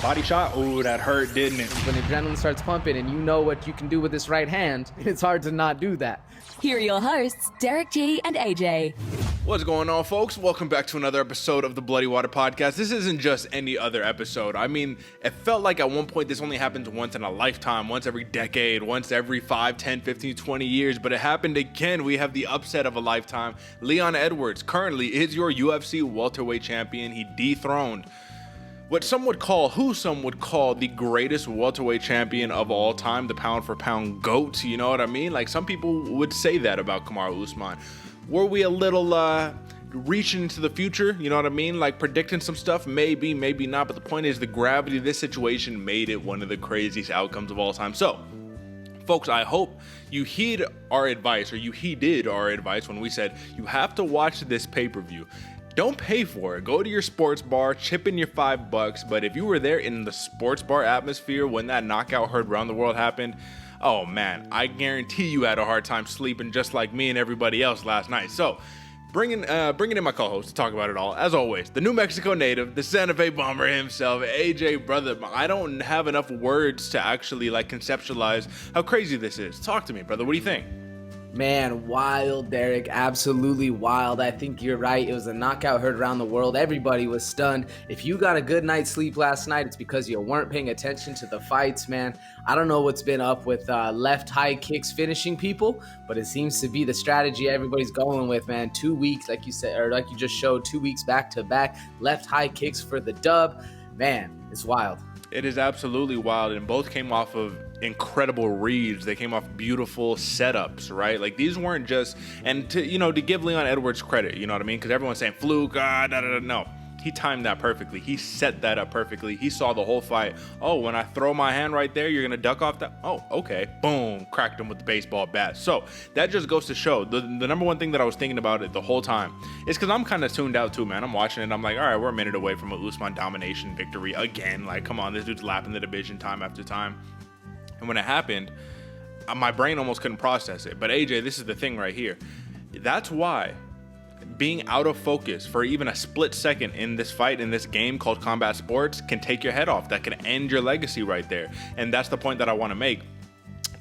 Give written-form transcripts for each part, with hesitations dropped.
Body shot. Ooh, that hurt, didn't it? When adrenaline starts pumping and you know what you can do with this right hand, it's hard to not do that. Here are your hosts, Derick G and AJ. What's going on, folks? Welcome back to another episode of the Bloody Water Podcast. This isn't just any other episode. I mean, it felt like at one point this only happens once in a lifetime, once every decade, once every 5, 10, 15, 20 years, but it happened again. We have the upset of a lifetime. Leon Edwards currently is your UFC welterweight champion. He dethroned what some would call the greatest welterweight champion of all time, the pound for pound GOAT, you know what I mean? Like, some people would say that about Kamaru Usman. Were we a little reaching into the future, you know what I mean? Like predicting some stuff, maybe, maybe not, but the point is the gravity of this situation made it one of the craziest outcomes of all time. So, folks, I hope you heed our advice, or you heeded our advice when we said you have to watch this pay-per-view. Don't pay for it. Go to your sports bar, chip in your $5. But if you were there in the sports bar atmosphere when that knockout heard around the world happened, oh man, I guarantee you had a hard time sleeping just like me and everybody else last night. So, bringing in my co-host to talk about it all, as always, the New Mexico native, the Santa Fe bomber himself, AJ, brother. I don't have enough words to actually conceptualize how crazy this is. Talk to me, brother. What do you think? Man, wild, Derick. Absolutely wild. I think you're right. It was a knockout heard around the world. Everybody was stunned. If you got a good night's sleep last night, it's because you weren't paying attention to the fights, man. I don't know what's been up with left high kicks finishing people, but it seems to be the strategy everybody's going with, man. 2 weeks, like you said, or like you just showed, 2 weeks back to back. Left high kicks for the dub. Man, it's wild. It is absolutely wild, and both came off of incredible reads. They came off beautiful setups, right? Like, these weren't just, and to give Leon Edwards credit, you know what I mean? Because everyone's saying fluke, no. He timed that perfectly. He set that up perfectly. He saw the whole fight. Oh, when I throw my hand right there, you're going to duck off that? Oh, okay. Boom. Cracked him with the baseball bat. So that just goes to show the number one thing that I was thinking about it the whole time is because I'm kind of tuned out too, man. I'm watching it. I'm like, all right, we're a minute away from a Usman domination victory again. Like, come on, this dude's lapping the division time after time. And when it happened, my brain almost couldn't process it. But AJ, this is the thing right here. That's why being out of focus for even a split second in this fight, in this game called combat sports, can take your head off. That can end your legacy right there. And that's the point that I want to make.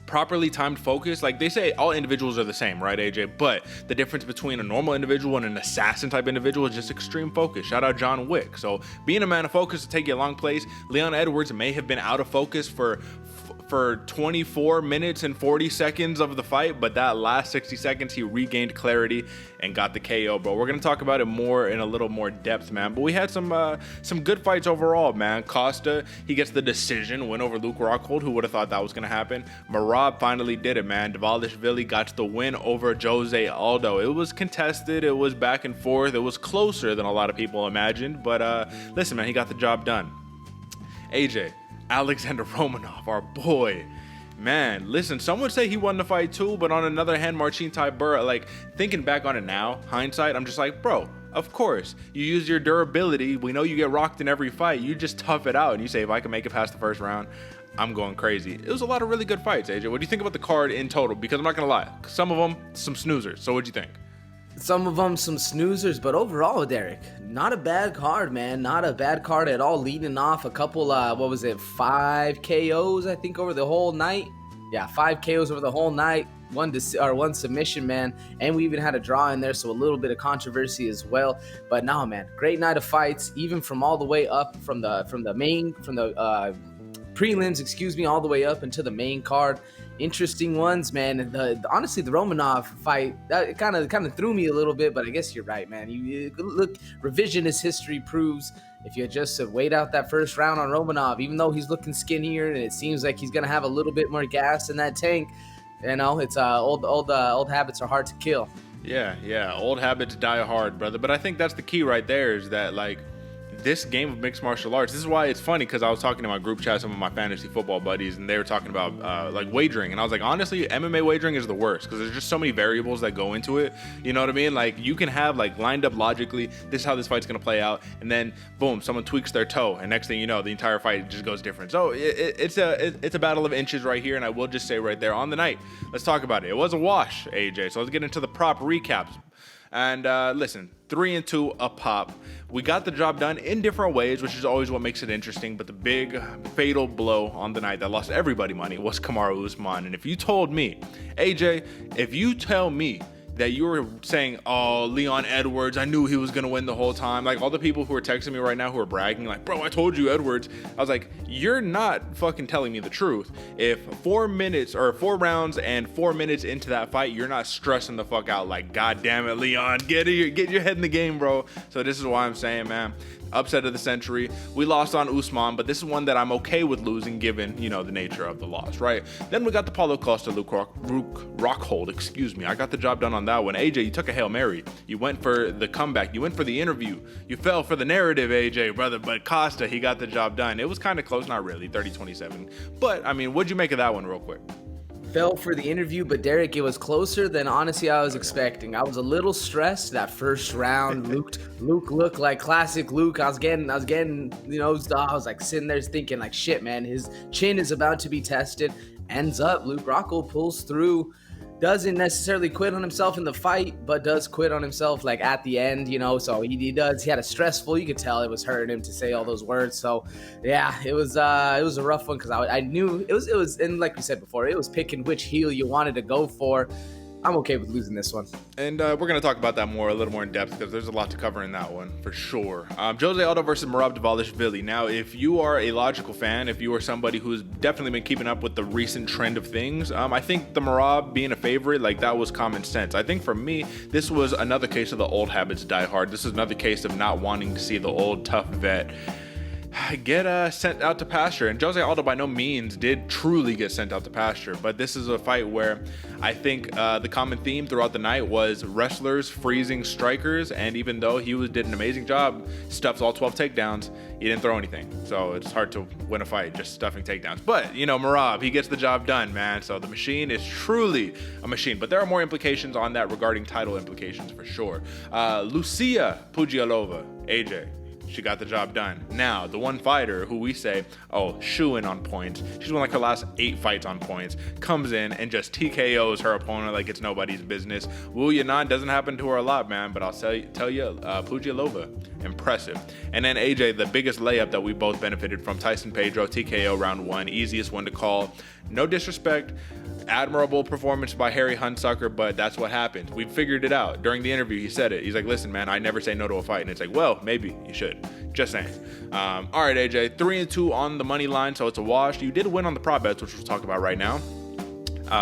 Properly timed focus, like they say, all individuals are the same, right, AJ? But the difference between a normal individual and an assassin type individual is just extreme focus. Shout out John Wick. So being a man of focus to take you a long place, Leon Edwards may have been out of focus for 24 minutes and 40 seconds of the fight, but that last 60 seconds he regained clarity and got the KO, bro. We're gonna talk about it more in a little more depth, man. But we had some good fights overall, man. Costa, he gets the decision win over Luke Rockhold. Who would have thought that was gonna happen? Merab finally did it, man. Dvalishvili got the win over Jose Aldo. It was contested, it was back and forth, it was closer than a lot of people imagined, but listen, man, he got the job done. AJ, Alexander Romanov, our boy, man, listen, some would say he won the fight too, but on another hand, Marcin Tybura, like, thinking back on it now, hindsight, I'm just like, bro, of course, you use your durability. We know you get rocked in every fight. You just tough it out, and you say, if I can make it past the first round, I'm going crazy. It was a lot of really good fights, AJ. What do you think about the card in total? Because I'm not going to lie, some of them, some snoozers. So what'd you think? Some of them some snoozers, but overall, Derick, not a bad card, man. Not a bad card at all. Leading off a couple, 5 KOs, I think, over the whole night. Yeah, 5 KOs over the whole night. One submission, man. And we even had a draw in there, so a little bit of controversy as well. But no, man, great night of fights, even from all the way up from the prelims, all the way up into the main card. Interesting ones, man. And honestly, the Romanov fight, that kind of threw me a little bit, but I guess you're right, man. You look, revisionist history proves if you just wait out that first round on Romanov, even though he's looking skinnier and it seems like he's gonna have a little bit more gas in that tank, you know, it's old habits are hard to kill. Yeah, old habits die hard, brother. But I think that's the key right there, is that, like, this game of mixed martial arts, this is why it's funny, because I was talking to my group chat, some of my fantasy football buddies, and they were talking about wagering, and I was like, honestly, MMA wagering is the worst, because there's just so many variables that go into it, you know what I mean? Like, you can have, like, lined up logically, this is how this fight's gonna play out, and then boom, someone tweaks their toe, and next thing you know, the entire fight just goes different. So it's a battle of inches right here, and I will just say right there on the night, let's talk about it. It was a wash, AJ, so let's get into the prop recaps. And listen, 3-2 a pop. We got the job done in different ways, which is always what makes it interesting. But the big fatal blow on the night that lost everybody money was Kamaru Usman. And if you told me, AJ, if you tell me that you were saying, oh, Leon Edwards, I knew he was going to win the whole time. Like all the people who are texting me right now who are bragging like, bro, I told you Edwards. I was like, you're not fucking telling me the truth. If 4 rounds and 4 minutes into that fight, you're not stressing the fuck out like, God damn it, Leon, get your head in the game, bro. So this is why I'm saying, man, upset of the century. We lost on Usman, but this is one that I'm okay with losing given, you know, the nature of the loss, right? Then we got the Paulo Costa, Luke Rockhold, excuse me. I got the job done on that one. AJ, you took a Hail Mary. You went for the comeback. You went for the interview. You fell for the narrative, AJ, brother. But Costa, he got the job done. It was kind of close, not really, 30-27. But, I mean, what'd you make of that one real quick? Fell for the interview, but Derick, it was closer than honestly I was expecting. I was a little stressed that first round. Luke looked like classic Luke. I was getting, you know, I was like sitting there thinking like, shit, man, his chin is about to be tested. Ends up, Luke Rockhold pulls through. Doesn't necessarily quit on himself in the fight, but does quit on himself like at the end, you know. So he had a stressful. You could tell it was hurting him to say all those words. So yeah, it was a rough one because I knew it was, and like we said before, it was picking which heel you wanted to go for. I'm okay with losing this one. And we're going to talk about that a little more in depth because there's a lot to cover in that one for sure. Jose Aldo versus Merab Dvalishvili. Now, if you are a logical fan, if you are somebody who's definitely been keeping up with the recent trend of things, I think the Merab being a favorite, like that was common sense. I think for me, this was another case of the old habits die hard. This is another case of not wanting to see the old tough vet get sent out to pasture. And Jose Aldo by no means did truly get sent out to pasture, but this is a fight where I think the common theme throughout the night was wrestlers freezing strikers, and even though he did an amazing job, stuffs all 12 takedowns, he didn't throw anything. So it's hard to win a fight just stuffing takedowns. But, you know, Merab, he gets the job done, man. So the machine is truly a machine. But there are more implications on that regarding title implications for sure. Lucie Pudilová, AJ. She got the job done. Now, the one fighter who we say, oh, shoo-in on points, she's won like her last 8 fights on points, comes in and just TKOs her opponent like it's nobody's business. Wu Yanan doesn't happen to her a lot, man, but I'll tell you, Pudilová, impressive. And then AJ, the biggest layup that we both benefited from, Tyson Pedro, TKO round 1, easiest one to call. No disrespect. Admirable performance by Harry Hunsucker, but that's what happened. We figured it out. During the interview, he said it. He's like, listen, man, I never say no to a fight. And it's like, well, maybe you should. Just saying. All right, AJ, 3-2 on the money line, so it's a wash. You did win on the prop bets, which we'll talk about right now.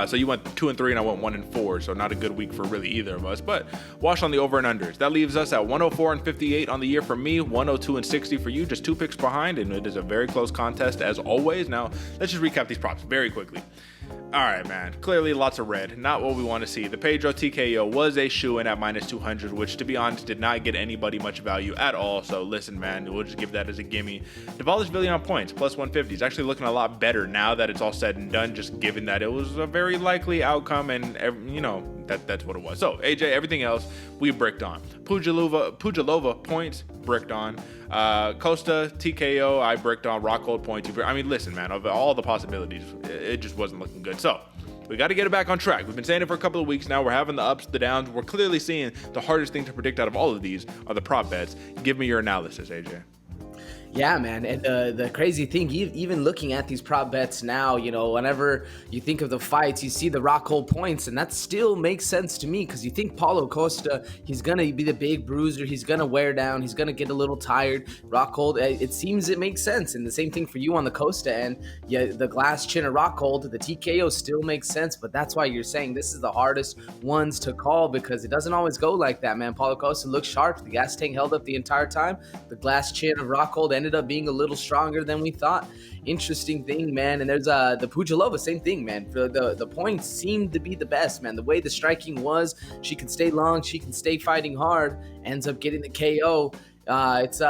So you went 2-3 and I went 1-4, so not a good week for really either of us, but wash on the over and unders. That leaves us at 104-58 on the year for me, 102-60 for you, just 2 picks behind, and it is a very close contest as always. Now, let's just recap these props very quickly. All right, man. Clearly, lots of red. Not what we want to see. The Pedro TKO was a shoo-in at -200, which, to be honest, did not get anybody much value at all. So, listen, man, we'll just give that as a gimme. Dvalishvili on points, +150. He's actually looking a lot better now that it's all said and done, just given that it was a very likely outcome and, you know, that's what it was. So, AJ, everything else, we bricked on. Pudilová points, bricked on. Costa, TKO, I bricked on. Rockhold points. I mean, listen, man, of all the possibilities, it just wasn't looking good. So, we got to get it back on track. We've been saying it for a couple of weeks now. We're having the ups, the downs. We're clearly seeing the hardest thing to predict out of all of these are the prop bets. Give me your analysis, AJ. Yeah, man. And the crazy thing, even looking at these prop bets now, you know, whenever you think of the fights, you see the Rockhold points, and that still makes sense to me because you think Paulo Costa, he's going to be the big bruiser. He's going to wear down. He's going to get a little tired. Rockhold, it seems it makes sense. And the same thing for you on the Costa end. Yeah, the glass chin of Rockhold, the TKO still makes sense, but that's why you're saying this is the hardest ones to call because it doesn't always go like that, man. Paulo Costa looked sharp. The gas tank held up the entire time. The glass chin of Rockhold ended up being a little stronger than we thought. Interesting thing, man. And there's the Pudilová, same thing, man. The points seemed to be the best, man. The way the striking was, she can stay long, she can stay fighting hard, ends up getting the KO. It's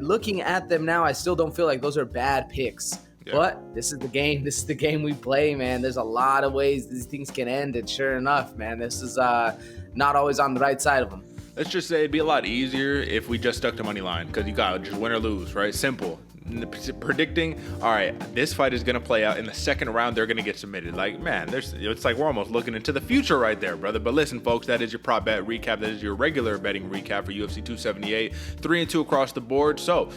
looking at them now, I still don't feel like those are bad picks. Yeah. But this is the game. This is the game we play, man. There's a lot of ways these things can end, and sure enough, man, this is not always on the right side of them. Let's just say it'd be a lot easier if we just stuck to money line because you got just win or lose, right? Simple. predicting, all right, this fight is going to play out in the second round. They're going to get submitted. Like, man, it's like we're almost looking into the future right there, brother. But listen, folks, that is your prop bet recap. That is your regular betting recap for UFC 278. 3-2 across the board. So,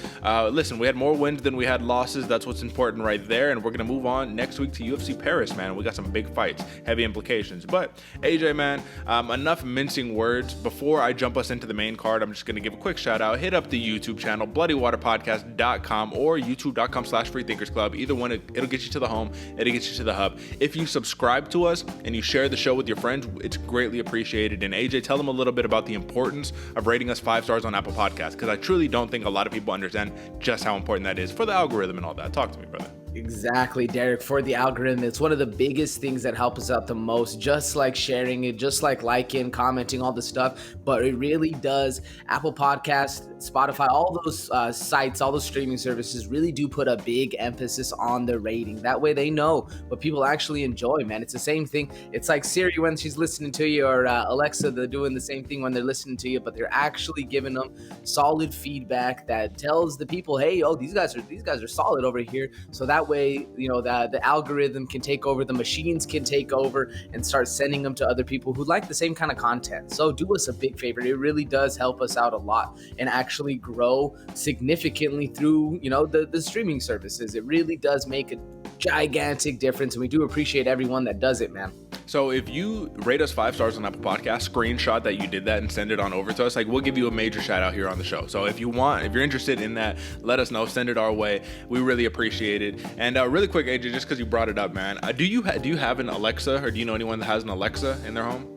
listen, we had more wins than we had losses. That's what's important right there. And we're going to move on next week to UFC Paris, man. We got some big fights, heavy implications. But, AJ, man, enough mincing words. Before I jump us into the main card, I'm just going to give a quick shout out. Hit up the YouTube channel, bloodywaterpodcast.com or youtube.com/freethinkersclub. Either one, it'll get you to the home, it'll get you to the hub. If you subscribe to us and you share the show with your friends, it's greatly appreciated. And AJ, tell them a little bit about the importance of rating us 5 stars on Apple Podcasts, because I truly don't think a lot of people understand just how important that is for the algorithm and all that. Talk to me, brother. Exactly, Derek. For the algorithm, it's one of the biggest things that help us out the most, just like sharing it, just like liking, commenting, all the stuff. But it really does. Apple Podcasts, Spotify, all those sites, all those streaming services really do put a big emphasis on the rating. That way they know what people actually enjoy, man. It's the same thing. It's like Siri when she's listening to you, or Alexa, they're doing the same thing when they're listening to you, but they're actually giving them solid feedback that tells the people, hey, oh, these guys are solid over here. So that way, you know, the algorithm can take over, the machines can take over and start sending them to other people who like the same kind of content. So do us a big favor. It really does help us out a lot and actually grow significantly through, you know, the streaming services. It really does make a gigantic difference, and we do appreciate everyone that does it, man. So if you rate us 5 stars on Apple Podcasts, screenshot that you did that and send it on over to us. Like, we'll give you a major shout out here on the show. So if you're interested in that, let us know. Send it our way. We really appreciate it. And really quick, AJ, just because you brought it up, man, do you have an Alexa, or do you know anyone that has an Alexa in their home?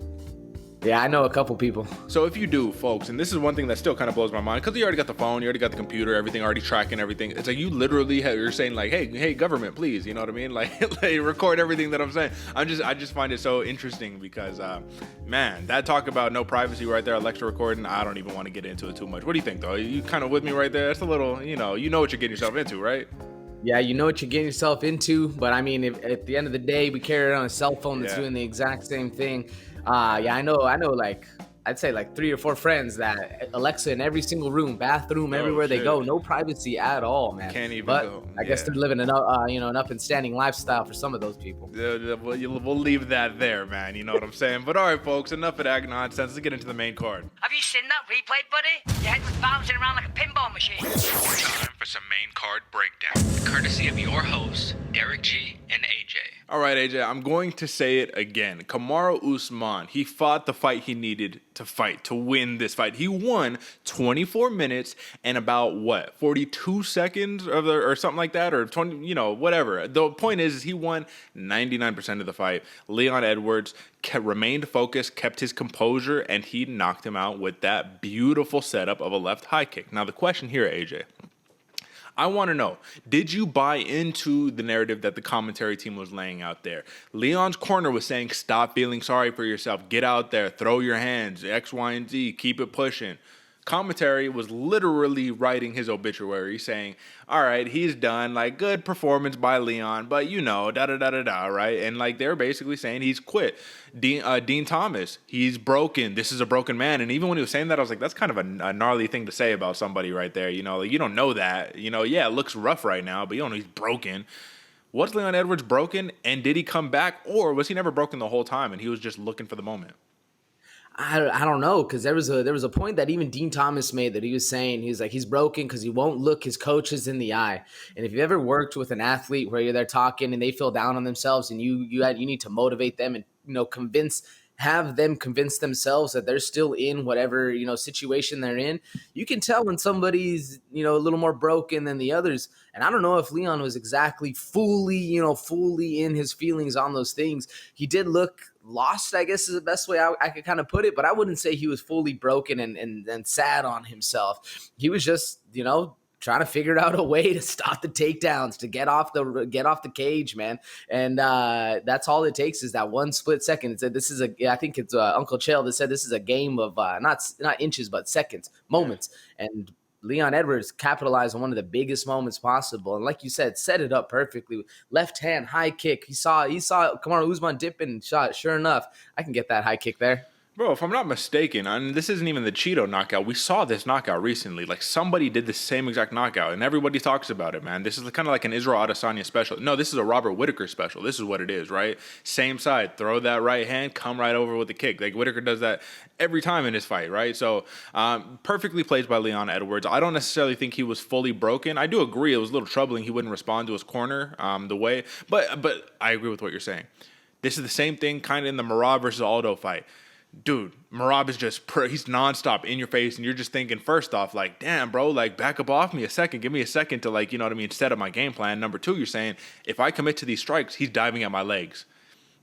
Yeah, I know a couple people. So if you do, folks, and this is one thing that still kind of blows my mind, because you already got the phone, you already got the computer, everything already tracking everything. It's like you literally you're saying like, hey, government, please, you know what I mean? Like record everything that I'm saying. I just find it so interesting because, man, that talk about no privacy right there, Alexa recording. I don't even want to get into it too much. What do you think, though? You kind of with me right there? That's a little, you know what you're getting yourself into, right? Yeah, you know what you're getting yourself into, but I mean, if at the end of the day, we carry it on a cell phone that's doing the exact same thing. Yeah, I know, like, I'd say like 3 or 4 friends that Alexa in every single room, bathroom, everywhere they go, no privacy at all, man. Can't even but go. I guess they're living an up and standing lifestyle for some of those people. We'll leave that there, man. You know what I'm saying? But all right, folks, enough of that nonsense. Let's get into the main card. Have you seen that replay, buddy? Your head was bouncing around like a pinball machine. Time for some main card breakdown, courtesy of your hosts, Derick G and AJ. All right, AJ, I'm going to say it again. Kamaru Usman, he fought the fight he needed to fight, to win this fight. He won 24 minutes and about, 42 seconds or something like that, or 20, whatever. The point is he won 99% of the fight. Leon Edwards remained focused, kept his composure, and he knocked him out with that beautiful setup of a left high kick. Now, the question here, AJ, I want to know, did you buy into the narrative that the commentary team was laying out there? Leon's corner was saying, stop feeling sorry for yourself. Get out there. Throw your hands. X, Y, and Z. Keep it pushing. Commentary was literally writing his obituary saying, all right, he's done. Like, good performance by Leon, but da-da-da-da-da, right? And, like, they're basically saying he's quit. Dean Thomas, he's broken. This is a broken man. And even when he was saying that, I was like, that's kind of a gnarly thing to say about somebody right there. You don't know that. Yeah, it looks rough right now, but you don't know he's broken. Was Leon Edwards broken, and did he come back, or was he never broken the whole time and he was just looking for the moment? I don't know, because there was a point that even Dean Thomas made that he was saying, he's broken because he won't look his coaches in the eye. And if you've ever worked with an athlete where you're there talking and they feel down on themselves and you need to motivate them and have them convince themselves that they're still in whatever situation they're in, you can tell when somebody's a little more broken than the others. And I don't know if Leon was exactly fully in his feelings on those things. He did look lost, I guess is the best way I could kind of put it, but I wouldn't say he was fully broken and sad on himself. He was just trying to figure out a way to stop the takedowns, to get off the cage, man. And that's all it takes is that one split second. It said I think it's Uncle Chael that said this is a game of not inches but seconds, moments. And Leon Edwards capitalized on one of the biggest moments possible, and like you said, set it up perfectly. Left hand high kick. He saw Kamaru Usman dipping and shot. Sure enough, I can get that high kick there. Bro, if I'm not mistaken, and this isn't even the Cheeto knockout. We saw this knockout recently. Like, somebody did the same exact knockout, and everybody talks about it, man. This is kind of like an Israel Adesanya special. No, this is a Robert Whittaker special. This is what it is, right? Same side. Throw that right hand, come right over with the kick. Like, Whittaker does that every time in his fight, right? So, perfectly placed by Leon Edwards. I don't necessarily think he was fully broken. I do agree it was a little troubling he wouldn't respond to his corner the way. But I agree with what you're saying. This is the same thing kind of in the Merab versus Aldo fight. Dude, Merab is just he's nonstop in your face, and you're just thinking, first off, like, damn, bro, like, back up off me a second. Give me a second to, like, you know what I mean, set up my game plan. Number two, you're saying, if I commit to these strikes, he's diving at my legs.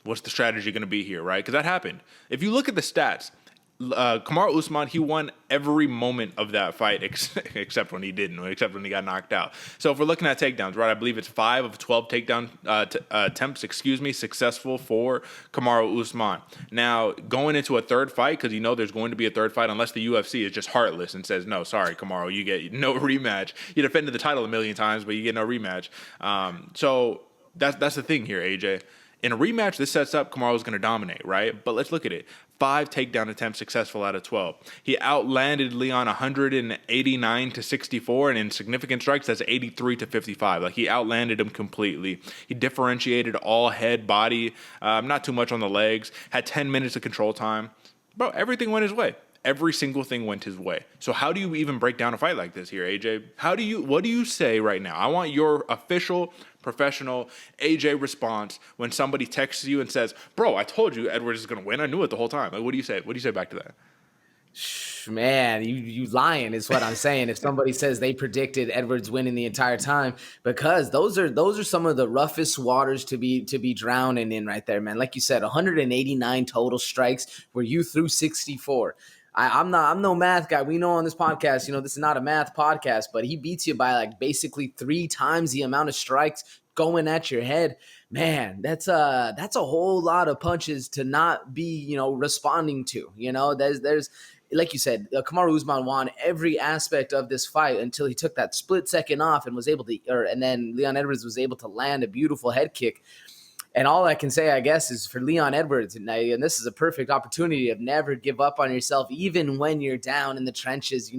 What's the strategy going to be here, right? Because that happened. If you look at the stats, Kamaru Usman, he won every moment of that fight except when he didn't, except when he got knocked out. So if we're looking at takedowns, right, I believe it's 5 of 12 takedown attempts, successful for Kamaru Usman. Now, going into a third fight, because you know there's going to be a third fight, unless the UFC is just heartless and says, no, sorry, Kamaru, you get no rematch. You defended the title a million times, but you get no rematch. So that's the thing here, AJ. In a rematch, this sets up Kamaru's going to dominate, right? But let's look at it. 5 takedown attempts successful out of 12. He outlanded Leon 189 to 64, and in significant strikes, that's 83 to 55. Like, he outlanded him completely. He differentiated all head, body, not too much on the legs, had 10 minutes of control time. Bro, everything went his way. Every single thing went his way. So how do you even break down a fight like this here, AJ? What do you say right now? I want your official, professional AJ response when somebody texts you and says, bro, I told you Edwards is going to win. I knew it the whole time. Like, what do you say? What do you say back to that? Man, you lying is what I'm saying. If somebody says they predicted Edwards winning the entire time, because those are some of the roughest waters to be drowning in right there, man. Like you said, 189 total strikes where you threw 64. I'm no math guy. We know on this podcast, this is not a math podcast, but he beats you by like basically 3 times the amount of strikes going at your head. Man, that's a whole lot of punches to not be, responding to. There's like you said, Kamaru Usman won every aspect of this fight until he took that split second off and was able to, and then Leon Edwards was able to land a beautiful head kick. And all I can say, I guess, is for Leon Edwards, and this is a perfect opportunity of never give up on yourself, even when you're down in the trenches.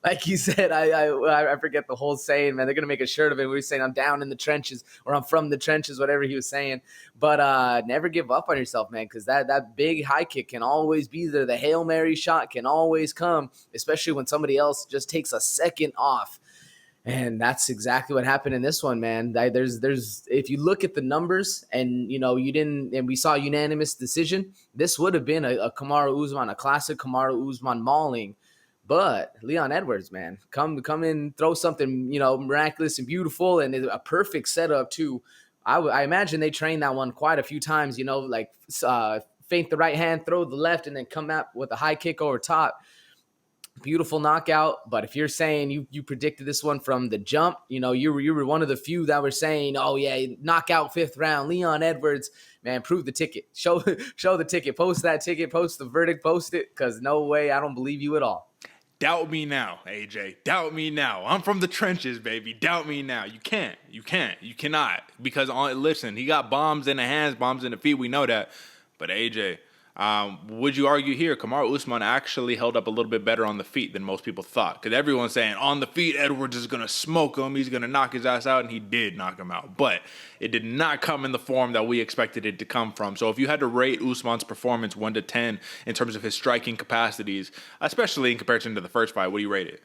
Like he said, I forget the whole saying, man. They're gonna make a shirt of it where he's saying, "I'm down in the trenches" or "I'm from the trenches," whatever he was saying. But never give up on yourself, man, because that big high kick can always be there. The Hail Mary shot can always come, especially when somebody else just takes a second off. And that's exactly what happened in this one, man. There's if you look at the numbers and you didn't, and we saw unanimous decision, this would have been a Kamaru Usman, a classic Kamaru Usman mauling. But Leon Edwards, man, come in, throw something miraculous and beautiful, and a perfect setup too. I imagine they trained that one quite a few times. Feint the right hand, throw the left, and then come out with a high kick over top. Beautiful knockout. But if you're saying you predicted this one from the jump, you were one of the few that were saying, oh yeah, knockout 5th round, Leon Edwards, man, prove the ticket, show the ticket, post that ticket, post the verdict, post it, because no way, I don't believe you at all. Doubt me now, AJ. Doubt me now. I'm from the trenches, baby. Doubt me now. You can't. You cannot. Because listen, he got bombs in the hands, bombs in the feet. We know that. But AJ, would you argue here Kamaru Usman actually held up a little bit better on the feet than most people thought? Because everyone's saying on the feet, Edwards is going to smoke him. He's going to knock his ass out, and he did knock him out. But it did not come in the form that we expected it to come from. So if you had to rate Usman's performance 1 to 10 in terms of his striking capacities, especially in comparison to the first fight, what do you rate it?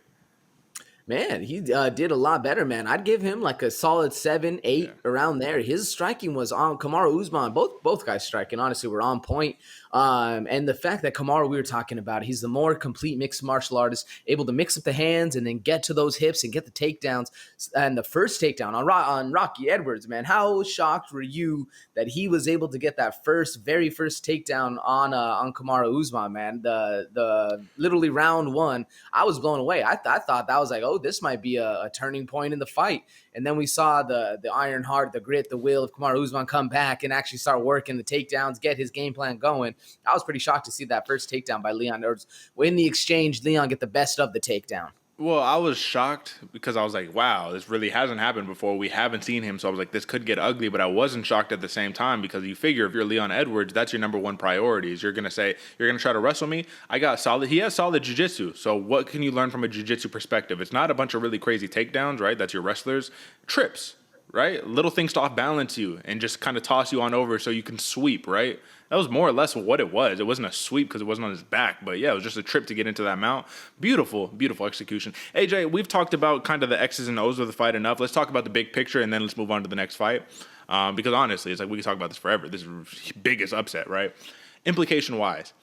Man, he did a lot better, man. I'd give him like a solid 7, 8 around there. His striking was on Kamaru Usman. Both guys striking, honestly, were on point. And the fact that Kamaru, we were talking about, he's the more complete mixed martial artist, able to mix up the hands and then get to those hips and get the takedowns. And the first takedown on Rocky Edwards, man, how shocked were you that he was able to get that very first takedown on Kamaru Usman, man? The literally round 1, I was blown away. I thought that was like, oh, this might be a turning point in the fight. And then we saw the iron heart, the grit, the will of Kamaru Usman come back and actually start working the takedowns, get his game plan going. I was pretty shocked to see that first takedown by Leon. In the exchange, Leon get the best of the takedown. Well, I was shocked because I was like, wow, this really hasn't happened before. We haven't seen him. So I was like, this could get ugly. But I wasn't shocked at the same time because you figure if you're Leon Edwards, that's your number one priority. Is you're going to say, you're going to try to wrestle me? I got solid. He has solid jiu-jitsu. So what can you learn from a jiu-jitsu perspective? It's not a bunch of really crazy takedowns, right? That's your wrestlers. Trips, right? Little things to off-balance you and just kind of toss you on over so you can sweep, right? That was more or less what it was. It wasn't a sweep because it wasn't on his back. But, yeah, it was just a trip to get into that mount. Beautiful, beautiful execution. AJ, we've talked about kind of the X's and O's of the fight enough. Let's talk about the big picture, and then let's move on to the next fight. Because, honestly, it's like we can talk about this forever. This is the biggest upset, right? Implication-wise,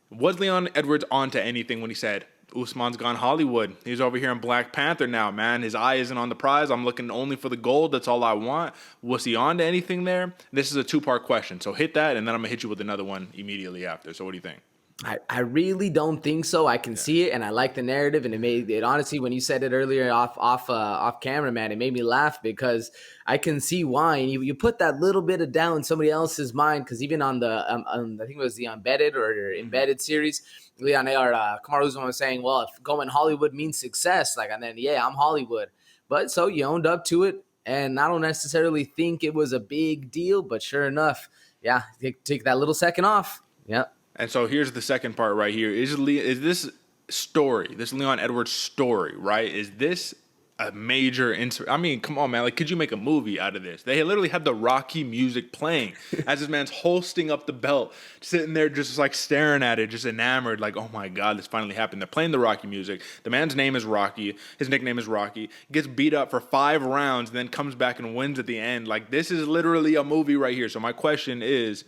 was Leon Edwards onto anything when he said, Usman's gone Hollywood. He's over here in Black Panther now, man. His eye isn't on the prize. I'm looking only for the gold. That's all I want. Was he on to anything there? This is a two-part question. So hit that, and then I'm going to hit you with another one immediately after. So what do you think? I really don't think so. I can see it, and I like the narrative, and it made it honestly when you said it earlier off camera, man, it made me laugh because I can see why. And you put that little bit of doubt in somebody else's mind because even on the I think it was the embedded series, Leon or Kamaru Usman was saying, well, if going Hollywood means success, like, and then yeah, I'm Hollywood, but so you owned up to it, and I don't necessarily think it was a big deal, but sure enough, yeah, take that little second off, yeah. And so here's the second part right here. Is this story, this Leon Edwards story, right? Is this a major I mean, come on, man. Like, could you make a movie out of this? They literally had the Rocky music playing as this man's holstering up the belt, sitting there just like staring at it, just enamored, like, oh my God, this finally happened. They're playing the Rocky music. The man's name is Rocky. His nickname is Rocky. Gets beat up for 5 rounds, and then comes back and wins at the end. Like, this is literally a movie right here. So my question is,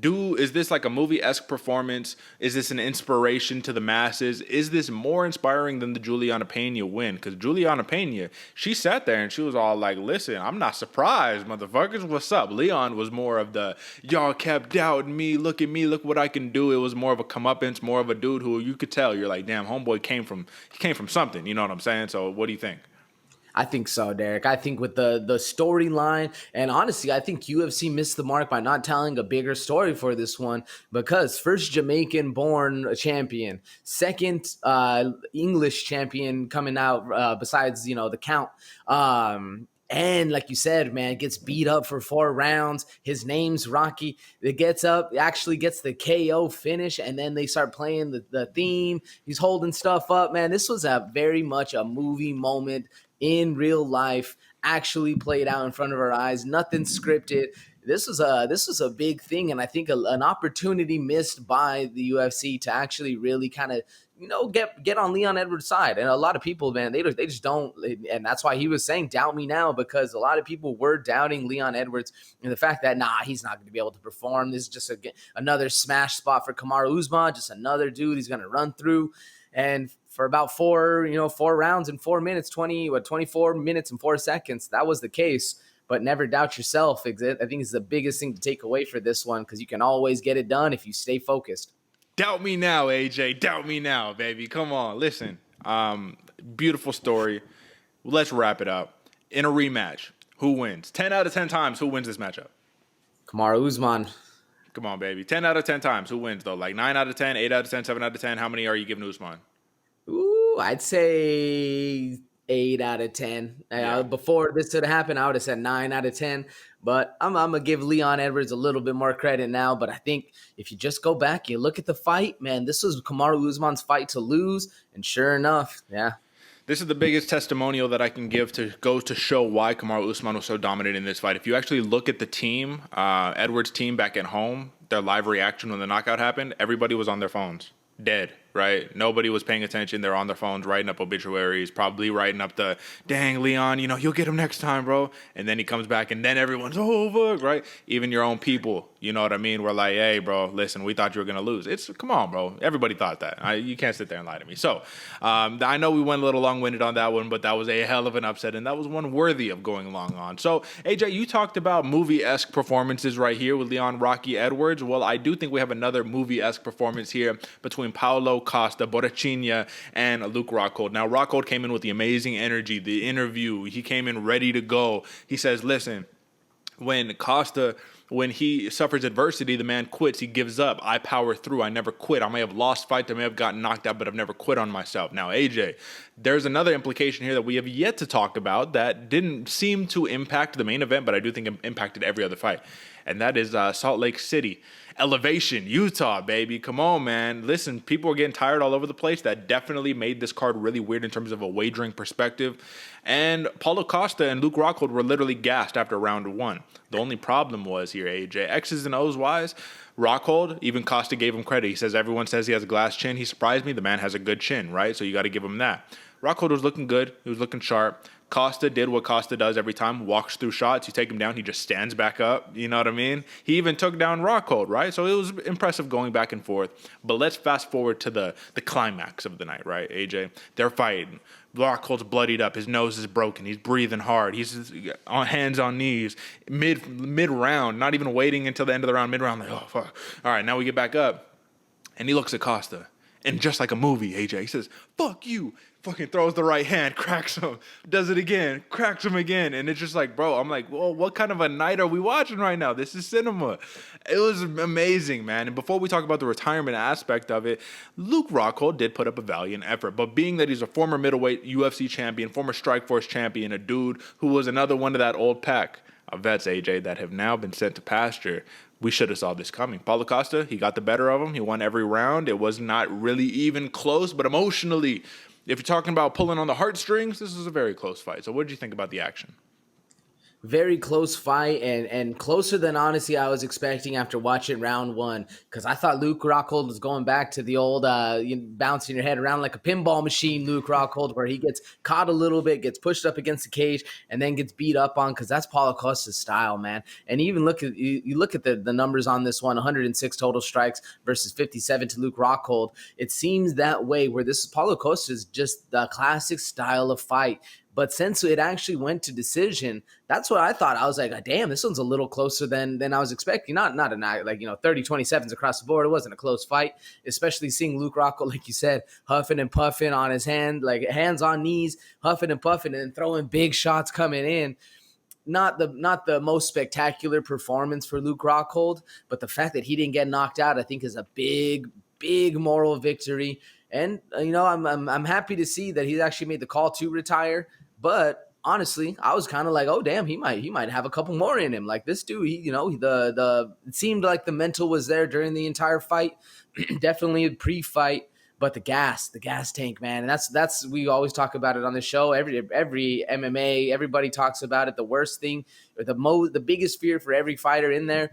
is this like a movie-esque performance? Is this an inspiration to the masses? Is this more inspiring than the Juliana Pena win? Because Juliana Pena, she sat there and she was all like, listen, I'm not surprised, motherfuckers. What's up? Leon was more of the, y'all kept doubting me. Look at me. Look what I can do. It was more of a comeuppance, more of a dude who you could tell. You're like, damn, homeboy came from something. You know what I'm saying? So what do you think? I think so, Derek. I think with the storyline, and honestly, I think UFC missed the mark by not telling a bigger story for this one because first Jamaican-born champion, second English champion coming out besides, the count. And like you said, man, gets beat up for 4 rounds. His name's Rocky. It gets up, actually gets the KO finish, and then they start playing the theme. He's holding stuff up, man. This was very much a movie moment in real life, actually played out in front of our eyes. Nothing scripted. This was a big thing, and I think an opportunity missed by the UFC to actually really kind of get on Leon Edwards' side. And a lot of people, man, they just don't, and that's why he was saying doubt me now, because a lot of people were doubting Leon Edwards and the fact that he's not going to be able to perform. This is just another smash spot for Kamaru Usman, just another dude he's going to run through. And for about 4 rounds in 4 minutes, 24 minutes and 4 seconds, that was the case. But never doubt yourself. I think it's the biggest thing to take away for this one, because you can always get it done if you stay focused. Doubt me now, AJ. Doubt me now, baby. Come on, listen. Beautiful story. Let's wrap it up. In a rematch, who wins? 10 out of 10 times, who wins this matchup? Kamaru Usman. Come on, baby. 10 out of 10 times, who wins, though? Like 9 out of 10, 8 out of 10, 7 out of 10. How many are you giving Usman? Ooh, I'd say 8 out of 10. Yeah. Before this would happen, I would have said 9 out of 10. But I'm going to give Leon Edwards a little bit more credit now. But I think if you just go back, you look at the fight, man, this was Kamaru Usman's fight to lose. And sure enough, yeah. This is the biggest testimonial that I can give to go to show why Kamaru Usman was so dominant in this fight. If you actually look at the team, Edwards' team back at home, their live reaction when the knockout happened, everybody was on their phones. Dead, right? Nobody was paying attention. They're on their phones writing up obituaries, probably writing up the, dang, Leon, you'll get him next time, bro. And then he comes back, and then everyone's over, right? Even your own people, you know what I mean? We're like, hey, bro, listen, we thought you were going to lose. Come on, bro. Everybody thought that. You can't sit there and lie to me. So I know we went a little long-winded on that one, but that was a hell of an upset, and that was one worthy of going long on. So, AJ, you talked about movie-esque performances right here with Leon Rocky Edwards. Well, I do think we have another movie-esque performance here between Paulo Costa, Borrachinha, and Luke Rockhold. Now, Rockhold came in with the amazing energy, the interview. He came in ready to go. He says, listen, when Costa when he suffers adversity, the man quits. He gives up. I power through. I never quit. I may have lost fights. I may have gotten knocked out, but I've never quit on myself. Now, AJ, there's another implication here that we have yet to talk about that didn't seem to impact the main event, but I do think it impacted every other fight. And that is Salt Lake City. Elevation, Utah, baby. Come on, man. Listen, people are getting tired all over the place. That definitely made this card really weird in terms of a wagering perspective. And Paulo Costa and Luke Rockhold were literally gassed after round 1. The only problem was here, AJ, X's and O's wise, Rockhold, even Costa gave him credit. He says, everyone says he has a glass chin. He surprised me. The man has a good chin, right? So you got to give him that. Rockhold was looking good. He was looking sharp. Costa did what Costa does every time, walks through shots. You take him down, he just stands back up. You know what I mean? He even took down Rockhold, right? So it was impressive going back and forth. But let's fast forward to the climax of the night, right, AJ? They're fighting. Rockhold's bloodied up. His nose is broken. He's breathing hard. He's on hands on knees. Mid-round, not even waiting until the end of the round. Mid-round, like, oh, fuck. All right, now we get back up. And he looks at Costa. And just like a movie, AJ, he says, fuck you. Fucking throws the right hand, cracks him, does it again, cracks him again. And it's just like, bro, I'm like, well, what kind of a night are we watching right now? This is cinema. It was amazing, man. And before we talk about the retirement aspect of it, Luke Rockhold did put up a valiant effort. But being that he's a former middleweight UFC champion, former Strikeforce champion, a dude who was another one of that old pack of vets, AJ, that have now been sent to pasture, we should have saw this coming. Paulo Costa, he got the better of him. He won every round. It was not really even close, but emotionally, if you're talking about pulling on the heartstrings, this is a very close fight. So what did you think about the action? Very close fight and closer than honestly I was expecting after watching round 1, because I thought Luke Rockhold was going back to the old bouncing your head around like a pinball machine Luke Rockhold, where he gets caught a little bit, gets pushed up against the cage, and then gets beat up on, because that's Paulo Costa's style, man. And even look at the numbers on this one, 106 total strikes versus 57 to Luke Rockhold. It seems that way, where this is Paulo Costa's just the classic style of fight. But since it actually went to decision, that's what I thought. I was like, damn, this one's a little closer than I was expecting. Not a night like, 30-27s across the board. It wasn't a close fight, especially seeing Luke Rockhold, like you said, huffing and puffing on his hand, like hands on knees, huffing and puffing and throwing big shots coming in. Not the most spectacular performance for Luke Rockhold, but the fact that he didn't get knocked out, I think, is a big moral victory. And I'm happy to see that he's actually made the call to retire. But honestly, I was kind of like, oh damn, he might have a couple more in him. Like this dude, it seemed like the mental was there during the entire fight, definitely a pre-fight. But the gas tank, man, and that's we always talk about it on the show. Every MMA, everybody talks about it. The worst thing, or the biggest fear for every fighter in there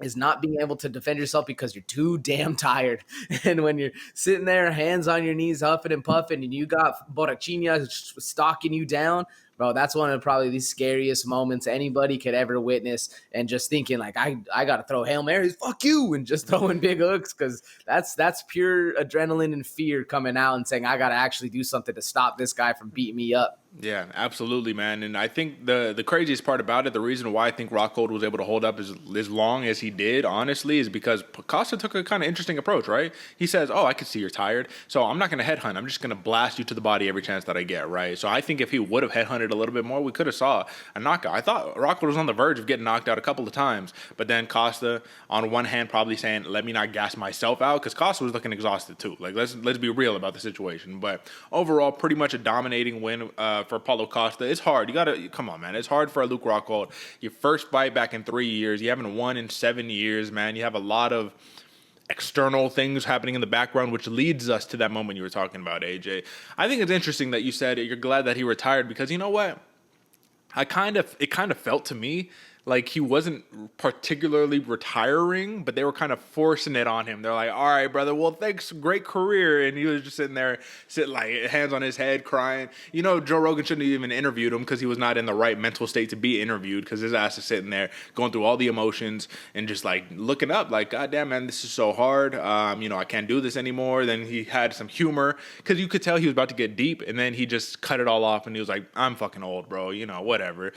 is not being able to defend yourself because you're too damn tired. And when you're sitting there, hands on your knees, huffing and puffing, and you got Borrachinha stalking you down, bro, that's one of probably the scariest moments anybody could ever witness. And just thinking like, I got to throw Hail Marys, fuck you, and just throwing big hooks, because that's pure adrenaline and fear coming out and saying, I got to actually do something to stop this guy from beating me up. Yeah, absolutely, man. And I think the craziest part about it, the reason why I think Rockhold was able to hold up as long as he did, honestly, is because Costa took a kind of interesting approach, right? He says, oh, I can see you're tired, so I'm not going to headhunt. I'm just going to blast you to the body every chance that I get, right? So I think if he would have headhunted a little bit more, we could have saw a knockout. I thought Rockhold was on the verge of getting knocked out a couple of times, but then Costa, on one hand, probably saying, let me not gas myself out, because Costa was looking exhausted too. Like, let's be real about the situation. But overall, pretty much a dominating win for Paulo Costa. It's hard. Come on, man. It's hard for Luke Rockhold. Your first fight back in 3 years. You haven't won in 7 years, man. You have a lot of external things happening in the background, which leads us to that moment you were talking about, AJ. I think it's interesting that you said you're glad that he retired, because you know what? It kind of felt to me like he wasn't particularly retiring, but they were kind of forcing it on him. They're like, all right, brother, well, thanks, great career. And he was just sitting there, like hands on his head, crying. Joe Rogan shouldn't have even interviewed him, because he was not in the right mental state to be interviewed, because his ass is sitting there going through all the emotions and just like looking up like, God damn, man, this is so hard. I can't do this anymore. Then he had some humor, because you could tell he was about to get deep, and then he just cut it all off and he was like, I'm fucking old, bro, whatever.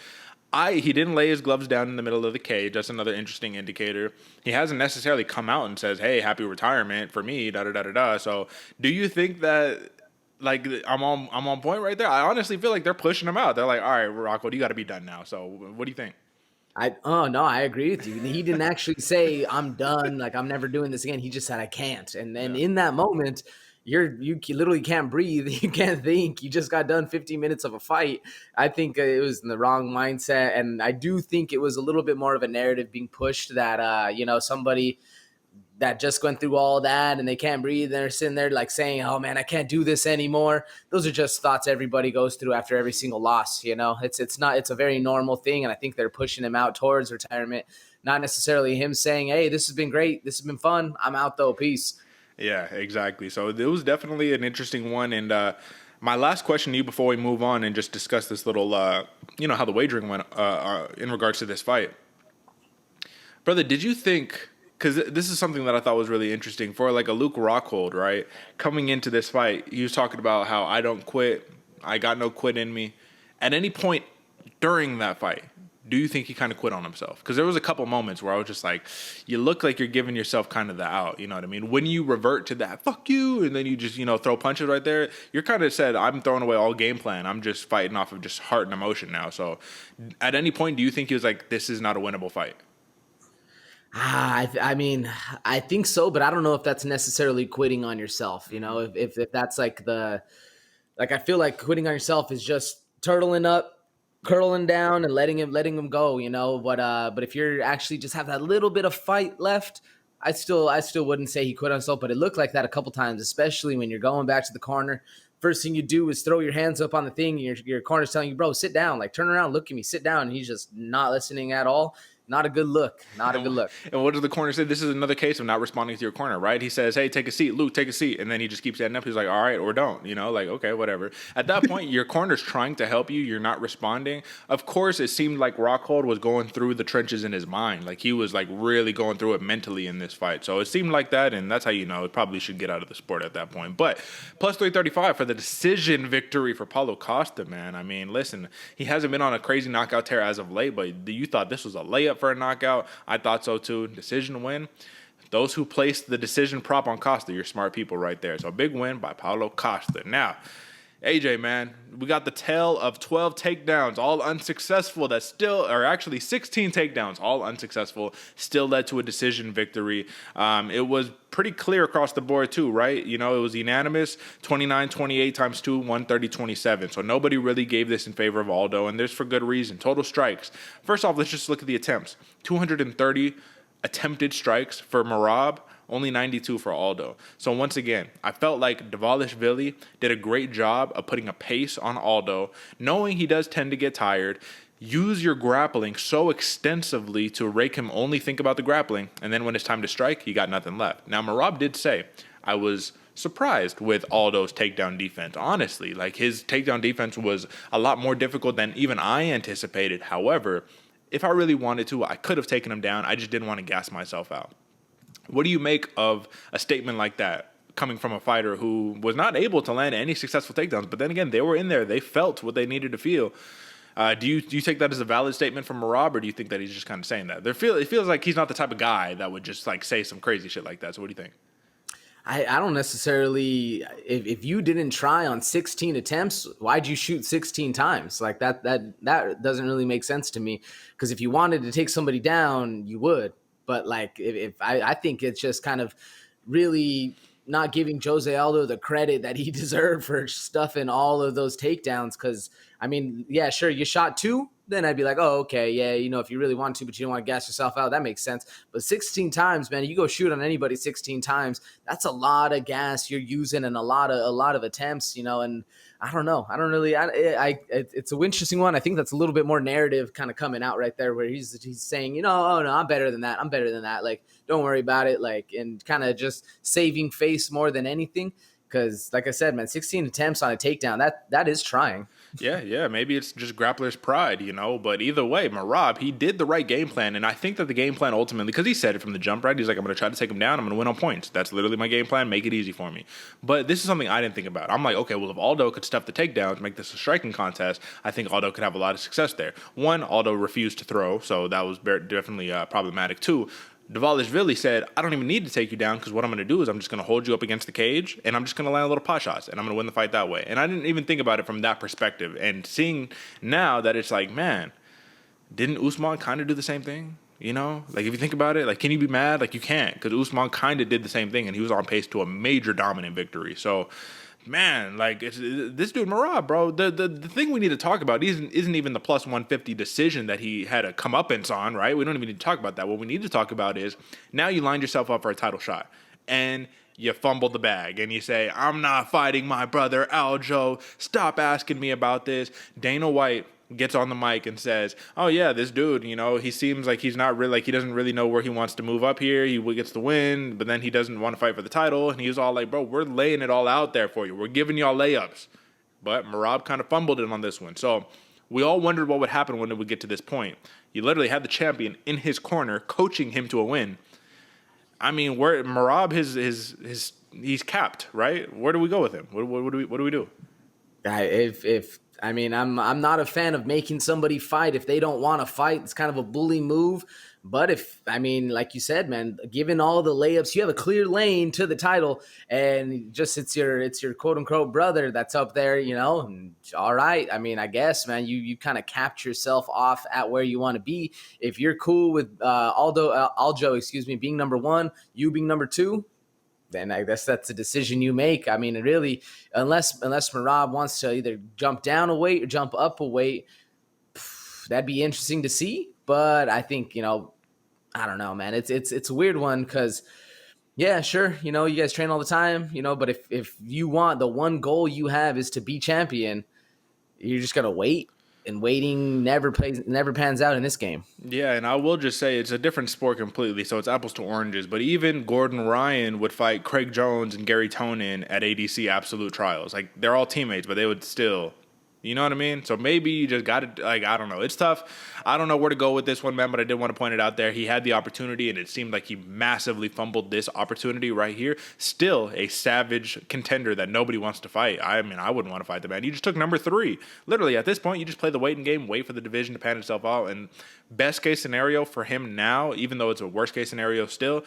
He didn't lay his gloves down in the middle of the cage. That's another interesting indicator. He hasn't necessarily come out and says, hey, happy retirement for me, da-da-da-da-da. So do you think that, like, I'm on point right there? I honestly feel like they're pushing him out. They're like, all right, Rockhold, you got to be done now. So what do you think? Oh no, I agree with you. He didn't actually say I'm done, like I'm never doing this again. He just said I can't. And then in that moment, you literally can't breathe, you can't think. You just got done 15 minutes of a fight. I think it was in the wrong mindset, and I do think it was a little bit more of a narrative being pushed that somebody that just went through all that and they can't breathe and they're sitting there like saying, oh man, I can't do this anymore. Those are just thoughts everybody goes through after every single loss. It's a very normal thing. And I think they're pushing him out towards retirement, not necessarily him saying, hey, this has been great, this has been fun, I'm out though, peace. Yeah, exactly. So it was definitely an interesting one. And my last question to you before we move on and just discuss this little, how the wagering went in regards to this fight. Brother, did you think, because this is something that I thought was really interesting for like a Luke Rockhold, right? Coming into this fight, he was talking about how I don't quit. I got no quit in me. At any point during that fight, do you think he kind of quit on himself? Because there was a couple moments where I was just like, you look like you're giving yourself kind of the out, you know what I mean? When you revert to that, fuck you, and then you just, throw punches right there, you're kind of said, I'm throwing away all game plan. I'm just fighting off of just heart and emotion now. So at any point, do you think he was like, this is not a winnable fight? I mean, I think so, but I don't know if that's necessarily quitting on yourself. If that's like I feel like quitting on yourself is just turtling up, curling down, and letting him go. But if you're actually just have that little bit of fight left, I still wouldn't say he quit on himself. But it looked like that a couple times, especially when you're going back to the corner. First thing you do is throw your hands up on the thing. Your corner's telling you, bro, sit down. Like turn around, look at me, sit down. And he's just not listening at all. Not a good look. Not a good look. And what does the corner say? This is another case of not responding to your corner, right? He says, hey, take a seat. Luke, take a seat. And then he just keeps standing up. He's like, all right, or don't. Okay, whatever. At that point, your corner's trying to help you. You're not responding. Of course, it seemed like Rockhold was going through the trenches in his mind. Like he was like really going through it mentally in this fight. So it seemed like that. And that's how it probably should get out of the sport at that point. But plus 335 for the decision victory for Paulo Costa, man. I mean, listen, he hasn't been on a crazy knockout tear as of late, but you thought this was a layup for a knockout. I thought so too. Decision win. Those who placed the decision prop on Costa, you're smart people right there. So a big win by Paulo Costa. Now, AJ, man, we got the tale of 12 takedowns, all unsuccessful. That still, or actually 16 takedowns, all unsuccessful, still led to a decision victory. It was pretty clear across the board too, right? It was unanimous, 29-28 times 2, 130-27. So nobody really gave this in favor of Aldo, and there's for good reason. Total strikes. First off, let's just look at the attempts. 230 attempted strikes for Merab, only 92 for Aldo. So once again, I felt like Dvalishvili did a great job of putting a pace on Aldo, knowing he does tend to get tired. Use your grappling so extensively to rake him only think about the grappling, and then when it's time to strike, he got nothing left. Now, Merab did say, I was surprised with Aldo's takedown defense. Honestly, like his takedown defense was a lot more difficult than even I anticipated. However, if I really wanted to, I could have taken him down. I just didn't want to gas myself out. What do you make of a statement like that coming from a fighter who was not able to land any successful takedowns? But then again, they were in there. They felt what they needed to feel. Do you take that as a valid statement from Merab, or do you think that he's just kind of saying that? It feels like he's not the type of guy that would just like say some crazy shit like that. So what do you think? I don't necessarily, if you didn't try on 16 attempts, why'd you shoot 16 times? Like that doesn't really make sense to me. Because if you wanted to take somebody down, you would. But like, I think it's just kind of really not giving Jose Aldo the credit that he deserved for stuffing all of those takedowns. Because I mean, yeah, sure, you shot 2. Then I'd be like, oh, okay, yeah, if you really want to, but you don't want to gas yourself out, that makes sense. But 16 times, man, you go shoot on anybody 16 times, that's a lot of gas you're using and a lot of attempts, and I don't know. I don't really. It's an interesting one. I think that's a little bit more narrative kind of coming out right there, where he's saying, oh no, I'm better than that. I'm better than that. Like, don't worry about it. Like, and kind of just saving face more than anything. Because, like I said, man, 16 attempts on a takedown, that is trying. Yeah. Maybe it's just grappler's pride, But either way, Merab, he did the right game plan. And I think that the game plan ultimately, because he said it from the jump, right? He's like, I'm going to try to take him down. I'm going to win on points. That's literally my game plan. Make it easy for me. But this is something I didn't think about. I'm like, okay, well, if Aldo could stuff the takedowns, make this a striking contest, I think Aldo could have a lot of success there. One, Aldo refused to throw, so that was definitely problematic. Two, Dvalishvili said, I don't even need to take you down because what I'm going to do is I'm just going to hold you up against the cage and I'm just going to land little pot shots and I'm going to win the fight that way. And I didn't even think about it from that perspective. And seeing now that it's like, man, didn't Usman kind of do the same thing? You know, like if you think about it, like can you be mad? Like you can't, because Usman kind of did the same thing, and he was on pace to a major dominant victory. So, man, like this dude Merab, bro. The thing we need to talk about isn't even the plus 150 decision that he had a comeuppance on, right? We don't even need to talk about that. What we need to talk about is now you lined yourself up for a title shot, and you fumbled the bag, and you say, "I'm not fighting my brother Aljo. Stop asking me about this." Dana White gets on the mic and says, "Oh yeah, this dude, you know, he seems like he's not really, like he doesn't really know where he wants to move up here. He gets the win, but then he doesn't want to fight for the title." And he was all like, "Bro, we're laying it all out there for you. We're giving y'all layups." But Merab kind of fumbled it on this one. So we all wondered what would happen when it would get to this point. He literally had the champion in his corner, coaching him to a win. I mean, where Merab, he's capped, right? Where do we go with him? What do we do? I mean, I'm not a fan of making somebody fight if they don't want to fight. It's kind of a bully move. But like you said, man, given all the layups, you have a clear lane to the title, and just it's your quote unquote brother that's up there, you know. And all right, I mean, I guess, man, you kind of capped yourself off at where you want to be. If you're cool with Aljo, being number one, you being number two, then I guess that's a decision you make. I mean, really, unless Merab wants to either jump down a weight or jump up a weight, that'd be interesting to see. But I think, you know, I don't know, man. It's a weird one because, yeah, sure, you know, you guys train all the time, you know, but if you want, the one goal you have is to be champion, you're just gonna wait. And waiting never pans out in this game. Yeah, and I will just say it's a different sport completely, so it's apples to oranges. But even Gordon Ryan would fight Craig Jones and Gary Tonin at ADC Absolute Trials. Like, they're all teammates, but they would still, you know what I mean? So maybe you just got to, like, I don't know. It's tough. I don't know where to go with this one, man, but I did want to point it out there. He had the opportunity, and it seemed like he massively fumbled this opportunity right here. Still a savage contender that nobody wants to fight. I mean, I wouldn't want to fight the man. You just took number 3. Literally, at this point, you just play the waiting game, wait for the division to pan itself out. And best case scenario for him now, even though it's a worst case scenario still,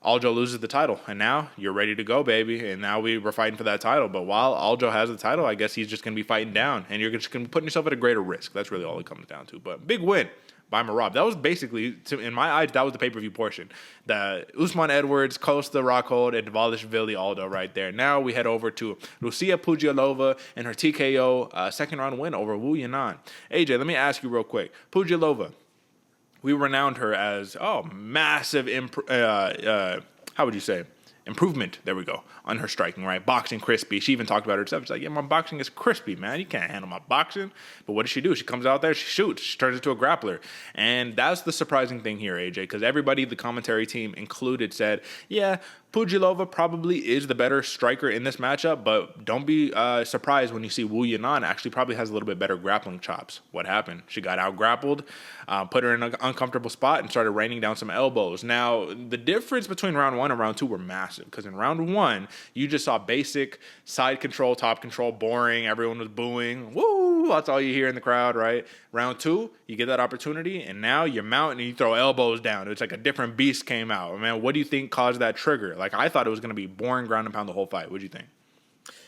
Aljo loses the title, and now you're ready to go, baby. And now we're fighting for that title. But while Aljo has the title, I guess he's just going to be fighting down, and you're just going to be putting yourself at a greater risk. That's really all it comes down to. But big win by Merab. That was basically, in my eyes, that was the pay-per-view portion. The Usman Edwards, Costa, Rockhold, and Dvalishvili Aldo right there. Now we head over to Lucie Pudilová and her TKO second-round win over Wu Yanan. AJ, let me ask you real quick. Pudilová, we renowned her as, massive, how would you say, improvement, there we go, on her striking, right? Boxing crispy. She even talked about it herself. She's like, yeah, my boxing is crispy, man. You can't handle my boxing. But what does she do? She comes out there, she shoots, she turns into a grappler. And that's the surprising thing here, AJ, because everybody, the commentary team included, said, yeah, Pudilová probably is the better striker in this matchup, but don't be surprised when you see Wu Yanan actually probably has a little bit better grappling chops. What happened? She got out-grappled, put her in an uncomfortable spot, and started raining down some elbows. Now, the difference between round 1 and round 2 were massive, because in round 1, you just saw basic side control, top control, boring. Everyone was booing. Woo! That's all you hear in the crowd, right? Round 2, you get that opportunity, and now you're mounting and you throw elbows down. It's like a different beast came out. Man, what do you think caused that trigger? Like, I thought it was going to be boring ground and pound the whole fight. What do you think?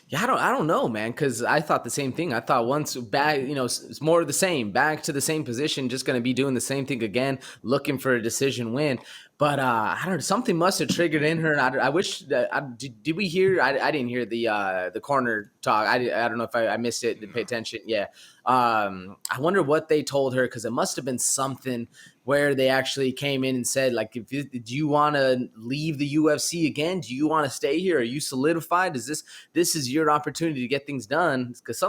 Yeah, I don't know, man, because I thought the same thing. I thought once back, you know, it's more of the same, back to the same position, just going to be doing the same thing again, looking for a decision win. But I don't know, something must have triggered in her. And I wish that did we hear? I didn't hear the corner talk. I don't know if I missed it. Didn't pay attention. Yeah. I wonder what they told her, because it must have been something where they actually came in and said, like, do you want to leave the UFC again? Do you want to stay here? Are you solidified? This is your opportunity to get things done? Because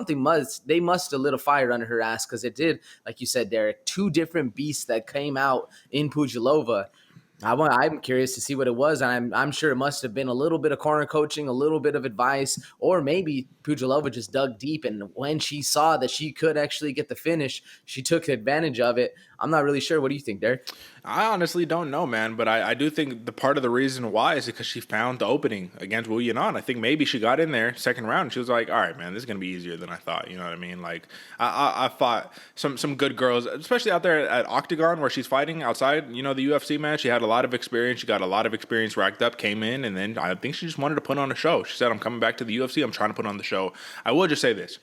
they must have lit a fire under her ass, because it did, like you said, Derek, 2 different beasts that came out in Pudilová. I'm curious to see what it was, and I'm sure it must have been a little bit of corner coaching, a little bit of advice, or maybe Pudilová just dug deep, and when she saw that she could actually get the finish, she took advantage of it. I'm not really sure. What do you think, Derek? I honestly don't know, man, but I do think the part of the reason why is because she found the opening against Wu Yanan. I think maybe she got in there second round, and she was like, all right, man, this is going to be easier than I thought. You know what I mean? Like, I fought some good girls, especially out there at Octagon where she's fighting outside, you know, the UFC, man. She had a lot of experience. She got a lot of experience racked up, came in, and then I think she just wanted to put on a show. She said, I'm coming back to the UFC. I'm trying to put on the show. I will just say this.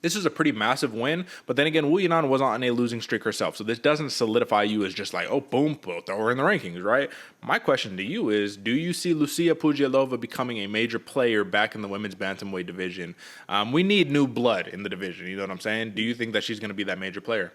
This is a pretty massive win, but then again, Wu Yanan was on a losing streak herself, so this doesn't solidify you as just like, oh, boom, we'll throw her in the rankings, right? My question to you is, do you see Lucie Pudilová becoming a major player back in the women's bantamweight division? We need new blood in the division, you know what I'm saying? Do you think that she's going to be that major player?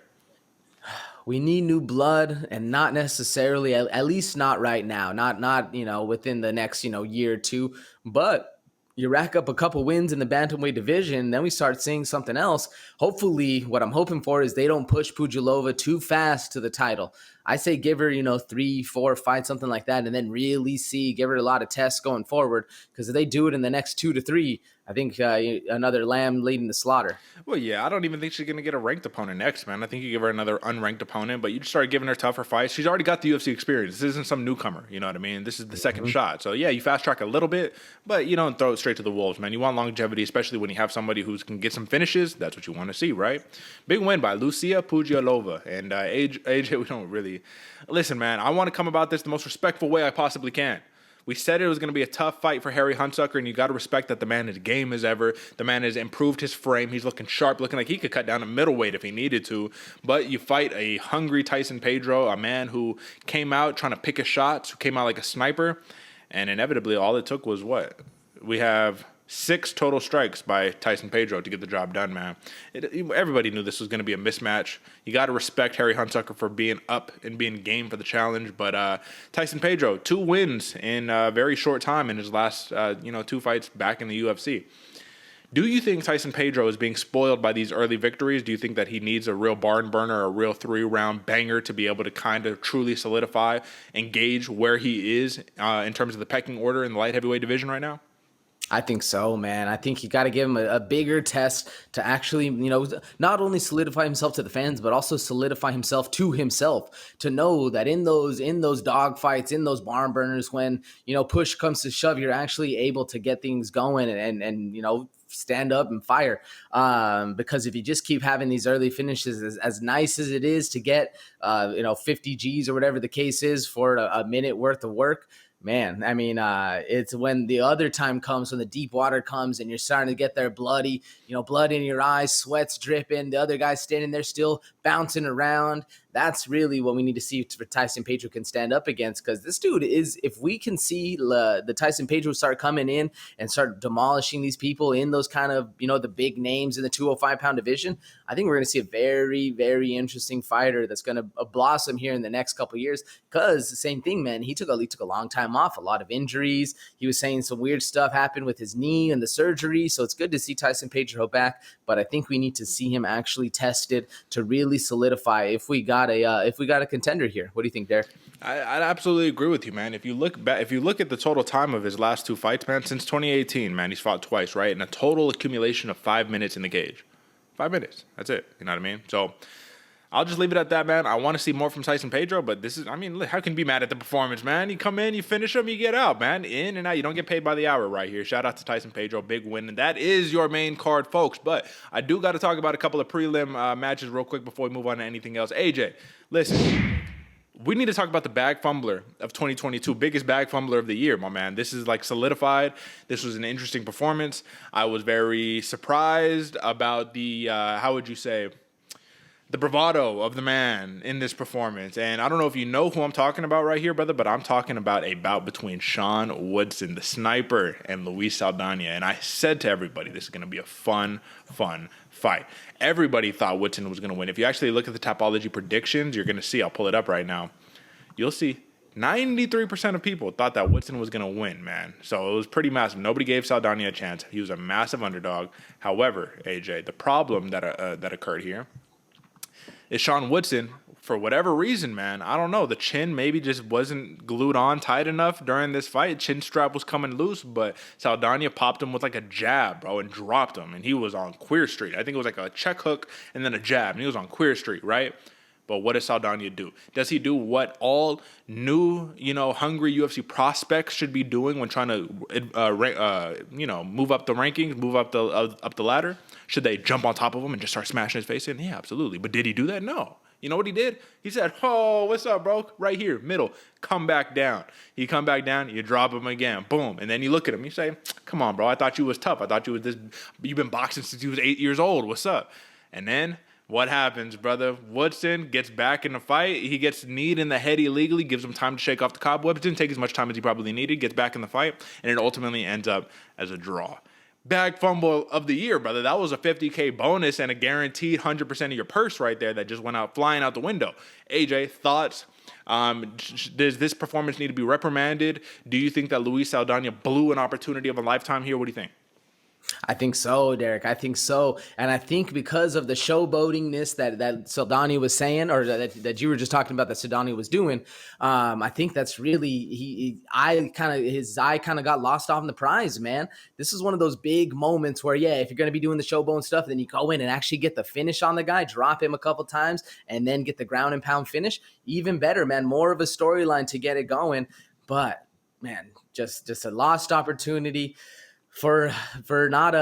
We need new blood, and not necessarily, at least not right now, not within the next year or two, but you rack up a couple wins in the bantamweight division, then we start seeing something else. Hopefully, what I'm hoping for is they don't push Pudilová too fast to the title. I say give her, 3, 4 fights, something like that, and then really give her a lot of tests going forward, because if they do it in the next 2 to 3, I think another lamb leading the slaughter. Well, yeah, I don't even think she's going to get a ranked opponent next, man. I think you give her another unranked opponent, but you just start giving her tougher fights. She's already got the UFC experience. This isn't some newcomer, you know what I mean? This is the second shot. So, yeah, you fast track a little bit, but you don't throw it straight to the wolves, man. You want longevity, especially when you have somebody who can get some finishes. That's what you want to see, right? Big win by Lucie Pudilová. And AJ, we don't really... Listen, man, I want to come about this the most respectful way I possibly can. We said it was going to be a tough fight for Harry Hunsucker, and you got to respect that the man is game as ever. The man has improved his frame. He's looking sharp, looking like he could cut down a middleweight if he needed to. But you fight a hungry Tyson Pedro, a man who came out trying to pick his shots, who came out like a sniper, and inevitably all it took was what? We have 6 total strikes by Tyson Pedro to get the job done, man. Everybody knew this was going to be a mismatch. You got to respect Harry Hunsucker for being up and being game for the challenge. But Tyson Pedro, 2 wins in a very short time in his last 2 fights back in the UFC. Do you think Tyson Pedro is being spoiled by these early victories? Do you think that he needs a real barn burner, a real 3-round banger to be able to kind of truly solidify and gauge where he is in terms of the pecking order in the light heavyweight division right now? I think so, man. I think you got to give him a bigger test to actually, not only solidify himself to the fans, but also solidify himself to himself, to know that in those dog fights, in those barn burners, when, push comes to shove, you're actually able to get things going and stand up and fire. Because if you just keep having these early finishes, as nice as it is to get, 50 G's or whatever the case is for a minute worth of work, man, I mean, it's when the other time comes, when the deep water comes and you're starting to get there bloody, blood in your eyes, sweat's dripping, the other guy's standing there still bouncing around. That's really what we need to see for Tyson Pedro can stand up against, because this dude is, if we can see the Tyson Pedro start coming in and start demolishing these people in those kind of, the big names in the 205-pound division, I think we're going to see a very, very interesting fighter that's going to blossom here in the next couple of years, because the same thing, man, he took a long time off, a lot of injuries. He was saying some weird stuff happened with his knee and the surgery, so it's good to see Tyson Pedro back, but I think we need to see him actually tested to really solidify if we got a contender here. What do you think, Derek? I absolutely agree with you, man. If you look at the total time of his last 2 fights, man, since 2018, man, he's fought twice, right? And a total accumulation of 5 minutes in the cage. 5 minutes. That's it. You know what I mean? So I'll just leave it at that, man. I want to see more from Tyson Pedro, but how can you be mad at the performance, man? You come in, you finish him, you get out, man. In and out. You don't get paid by the hour right here. Shout out to Tyson Pedro. Big win. And that is your main card, folks. But I do got to talk about a couple of prelim matches real quick before we move on to anything else. AJ, listen. We need to talk about the bag fumbler of 2022, biggest bag fumbler of the year, my man. This is like solidified. This was an interesting performance. I was very surprised about the, the bravado of the man in this performance. And I don't know if you know who I'm talking about right here, brother, but I'm talking about a bout between Sean Woodson, the sniper, and Luis Saldana. And I said to everybody, this is going to be a fun fight. Everybody thought Woodson was going to win. If you actually look at the Topology predictions, you're going to see, I'll pull it up right now. You'll see 93% of people thought that Woodson was going to win, man. So it was pretty massive. Nobody gave Saldana a chance. He was a massive underdog. However, AJ, the problem that occurred here is Sean Woodson, for whatever reason, man, I don't know. The chin maybe just wasn't glued on tight enough during this fight. Chin strap was coming loose, but Saldana popped him with like a jab, bro, and dropped him. And he was on Queer Street. I think it was like a check hook and then a jab. And he was on Queer Street, right? But what does Saldana do? Does he do what all new, hungry UFC prospects should be doing when trying to, move up the rankings, move up the ladder? Should they jump on top of him and just start smashing his face in? Yeah, absolutely. But did he do that? No. You know what he did? He said, oh, what's up, bro? Right here, middle. Come back down. You come back down, you drop him again. Boom. And then you look at him, you say, come on, bro. I thought you was tough. I thought you was this. You've been boxing since you was 8 years old. What's up? And then what happens, brother? Woodson gets back in the fight. He gets kneed in the head illegally, gives him time to shake off the cobwebs. Didn't take as much time as he probably needed. Gets back in the fight, and it ultimately ends up as a draw. Bag fumble of the year, brother. That was a $50K bonus and a guaranteed 100% of your purse right there that just went out flying out the window. AJ, thoughts? Does this performance need to be reprimanded? Do you think that Luis Saldana blew an opportunity of a lifetime here? What do you think? I think so, Derek. I think so. And I think because of the showboatingness that Saldana was saying, or that you were just talking about that Saldana was doing, I think that's really, his eye kind of got lost off in the prize, man. This is one of those big moments where, yeah, if you're going to be doing the showboat stuff, then you go in and actually get the finish on the guy, drop him a couple times, and then get the ground and pound finish. Even better, man. More of a storyline to get it going. But, man, just a lost opportunity for not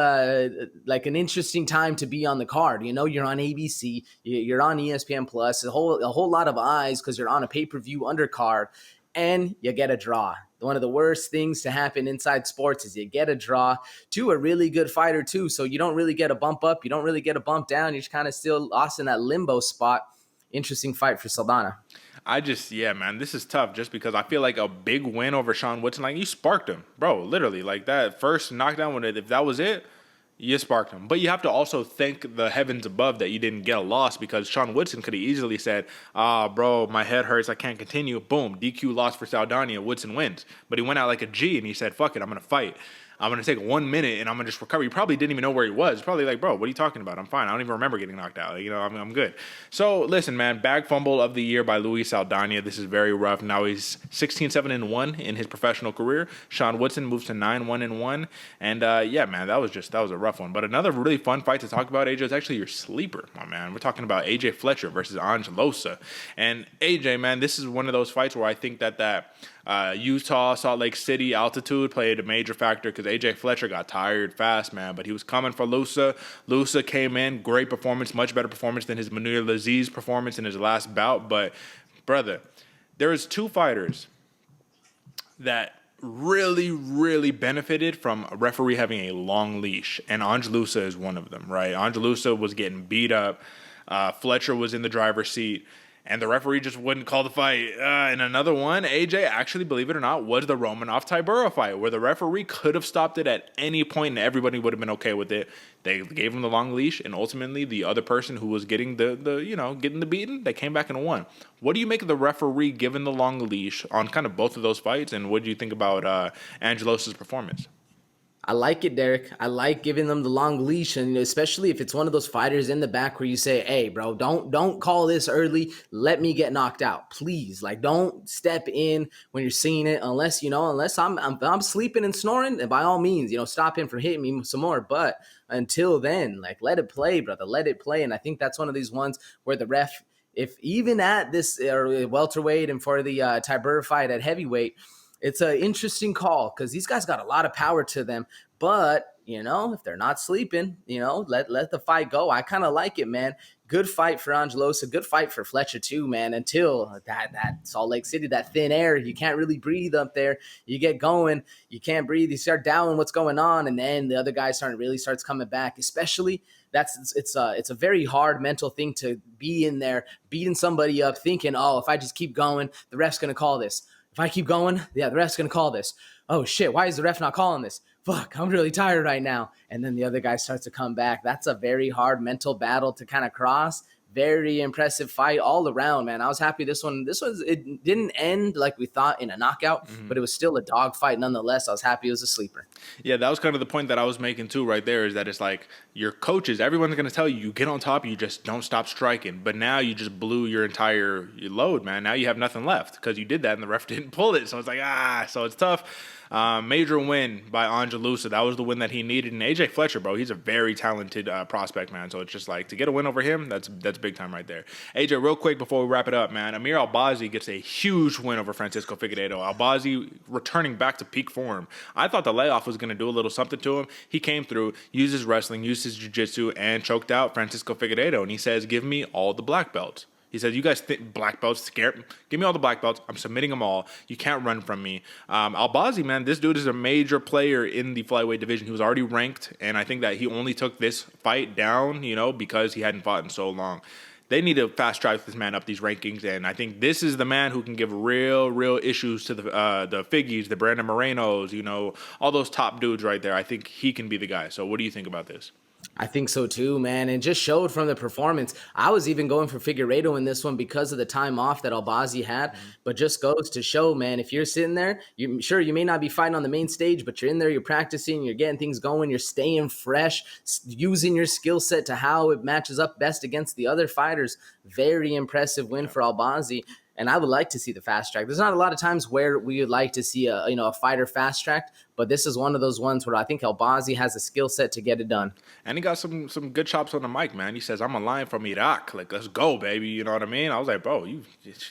like an interesting time to be on the card. You know, you're on ABC, you're on ESPN Plus, a whole lot of eyes because you're on a pay-per-view undercard, and you get a draw. One of the worst things to happen inside sports is you get a draw to a really good fighter too. So you don't really get a bump up, you don't really get a bump down. You're kind of still lost in that limbo spot. Interesting fight for Saldana. Yeah, man, this is tough just because I feel like a big win over Sean Woodson, like you sparked him, bro, literally. Like that first knockdown, if that was it, you sparked him. But you have to also thank the heavens above that you didn't get a loss because Sean Woodson could have easily said, bro, my head hurts, I can't continue. Boom, DQ loss for Saldana, Woodson wins. But he went out like a G and he said, fuck it, I'm going to fight. I'm going to take 1 minute and I'm going to just recover. You probably didn't even know where he was. Probably like, bro, what are you talking about? I'm fine. I don't even remember getting knocked out. I'm good. So listen, man, bag fumble of the year by Luis Saldana. This is very rough. Now he's 16-7-1 in his professional career. Sean Woodson moves to 9-1-1. And yeah, man, that was a rough one. But another really fun fight to talk about, AJ, is actually your sleeper, my man. We're talking about AJ Fletcher versus Angelosa. And AJ, man, this is one of those fights where I think that Utah, Salt Lake City altitude played a major factor because AJ Fletcher got tired fast, man. But he was coming for Lusa. Lusa came in, great performance, much better performance than his Manur Laziz performance in his last bout. But, brother, there is two fighters that really, really benefited from a referee having a long leash, and Angelusa is one of them, right? Angelusa was getting beat up. Fletcher was in the driver's seat. And the referee just wouldn't call the fight. And another one, AJ, actually, believe it or not, was the Romanov-Tybura fight, where the referee could have stopped it at any point and everybody would have been okay with it. They gave him the long leash, and ultimately the other person who was getting getting the beating, they came back and won. What do you make of the referee giving the long leash on kind of both of those fights, and what do you think about Angelosa's performance? I like it, Derek. I like giving them the long leash, and especially if it's one of those fighters in the back where you say, "Hey, bro, don't call this early. Let me get knocked out, please. Like, don't step in when you're seeing it, unless I'm sleeping and snoring. And by all means, stop him from hitting me some more. But until then, like, let it play, brother. Let it play." And I think that's one of these ones where the ref, if even at this welterweight and for the Tybura fight at heavyweight, it's an interesting call because these guys got a lot of power to them. But, if they're not sleeping, let the fight go. I kind of like it, man. Good fight for Angelosa. Good fight for Fletcher, too, man. Until that Salt Lake City, that thin air, you can't really breathe up there. You get going, you can't breathe. You start doubting what's going on, and then the other guy starts coming back, especially it's a very hard mental thing to be in there, beating somebody up, thinking, oh, if I just keep going, the ref's going to call this. If I keep going, the ref's going to call this. Oh, shit, why is the ref not calling this? Fuck, I'm really tired right now. And then the other guy starts to come back. That's a very hard mental battle to kind of cross. Very impressive fight all around, man. I was happy it didn't end like we thought in a knockout, but it was still a dog fight nonetheless. I was happy it was a sleeper. Yeah, that was kind of the point that I was making too right there, is that it's like your coaches, everyone's going to tell you get on top, you just don't stop striking. But now you just blew your entire load, man. Now you have nothing left because you did that and the ref didn't pull it. So it's like, so it's tough. Major win by Angelusa. That was the win that he needed. And AJ Fletcher, bro, he's a very talented prospect, man. So it's just like to get a win over him, that's big time right there. AJ, real quick before we wrap it up, man, Amir Albazi gets a huge win over Francisco Figueiredo. Albazi returning back to peak form. I thought the layoff was going to do a little something to him. He came through, used his wrestling, used his jiu-jitsu, and choked out Francisco Figueiredo. And he says, give me all the black belts. He said, you guys black belts scared. Give me all the black belts. I'm submitting them all. You can't run from me. Albazi, man, this dude is a major player in the flyweight division. He was already ranked, and I think that he only took this fight down, because he hadn't fought in so long. They need to fast track this man up these rankings, and I think this is the man who can give real issues to the Figgies, the Brandon Morenos, all those top dudes right there. I think he can be the guy. So what do you think about this? I think so too, man. And just showed from the performance. I was even going for Figueiredo in this one because of the time off that Albazi had. But just goes to show, man, if you're sitting there, you may not be fighting on the main stage, but you're in there, you're practicing, you're getting things going, you're staying fresh, using your skill set to how it matches up best against the other fighters. Very impressive win for Albazi. And I would like to see the fast track. There's not a lot of times where we would like to see a fighter fast tracked, but this is one of those ones where I think Albazi has a skill set to get it done. And he got some good chops on the mic, man. He says, I'm a lion from Iraq. Like, let's go, baby. You know what I mean? I was like, bro, you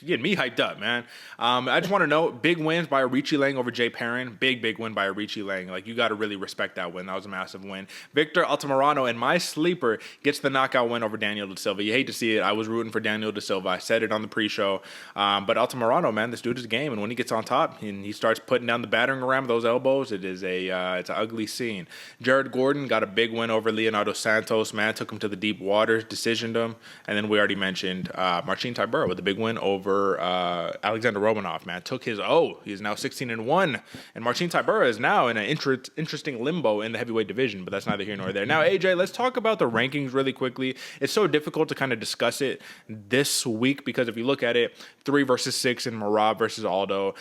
getting me hyped up, man. I just want to know, big wins by Arichi Lang over Jay Perrin. Big win by Arichi Lang. Like, you got to really respect that win. That was a massive win. Victor Altamirano, and my sleeper, gets the knockout win over Daniel Da Silva. You hate to see it. I was rooting for Daniel Da Silva. I said it on the pre-show. But Altamirano, man, this dude is game. And when he gets on top and he starts putting down the battering ram with those elbows, it is it's an ugly scene. Jared Gordon got a big win over Leonardo Santos, man. Took him to the deep waters, decisioned him. And then we already mentioned Marcin Tybura with a big win over Alexander Romanov, man. Took his he's now 16-1. And Marcin Tybura is now in an interesting limbo in the heavyweight division, but that's neither here nor there. Now, AJ, let's talk about the rankings really quickly. It's so difficult to kind of discuss it this week because if you look at it, 3 versus 6 in Merab versus Aldo.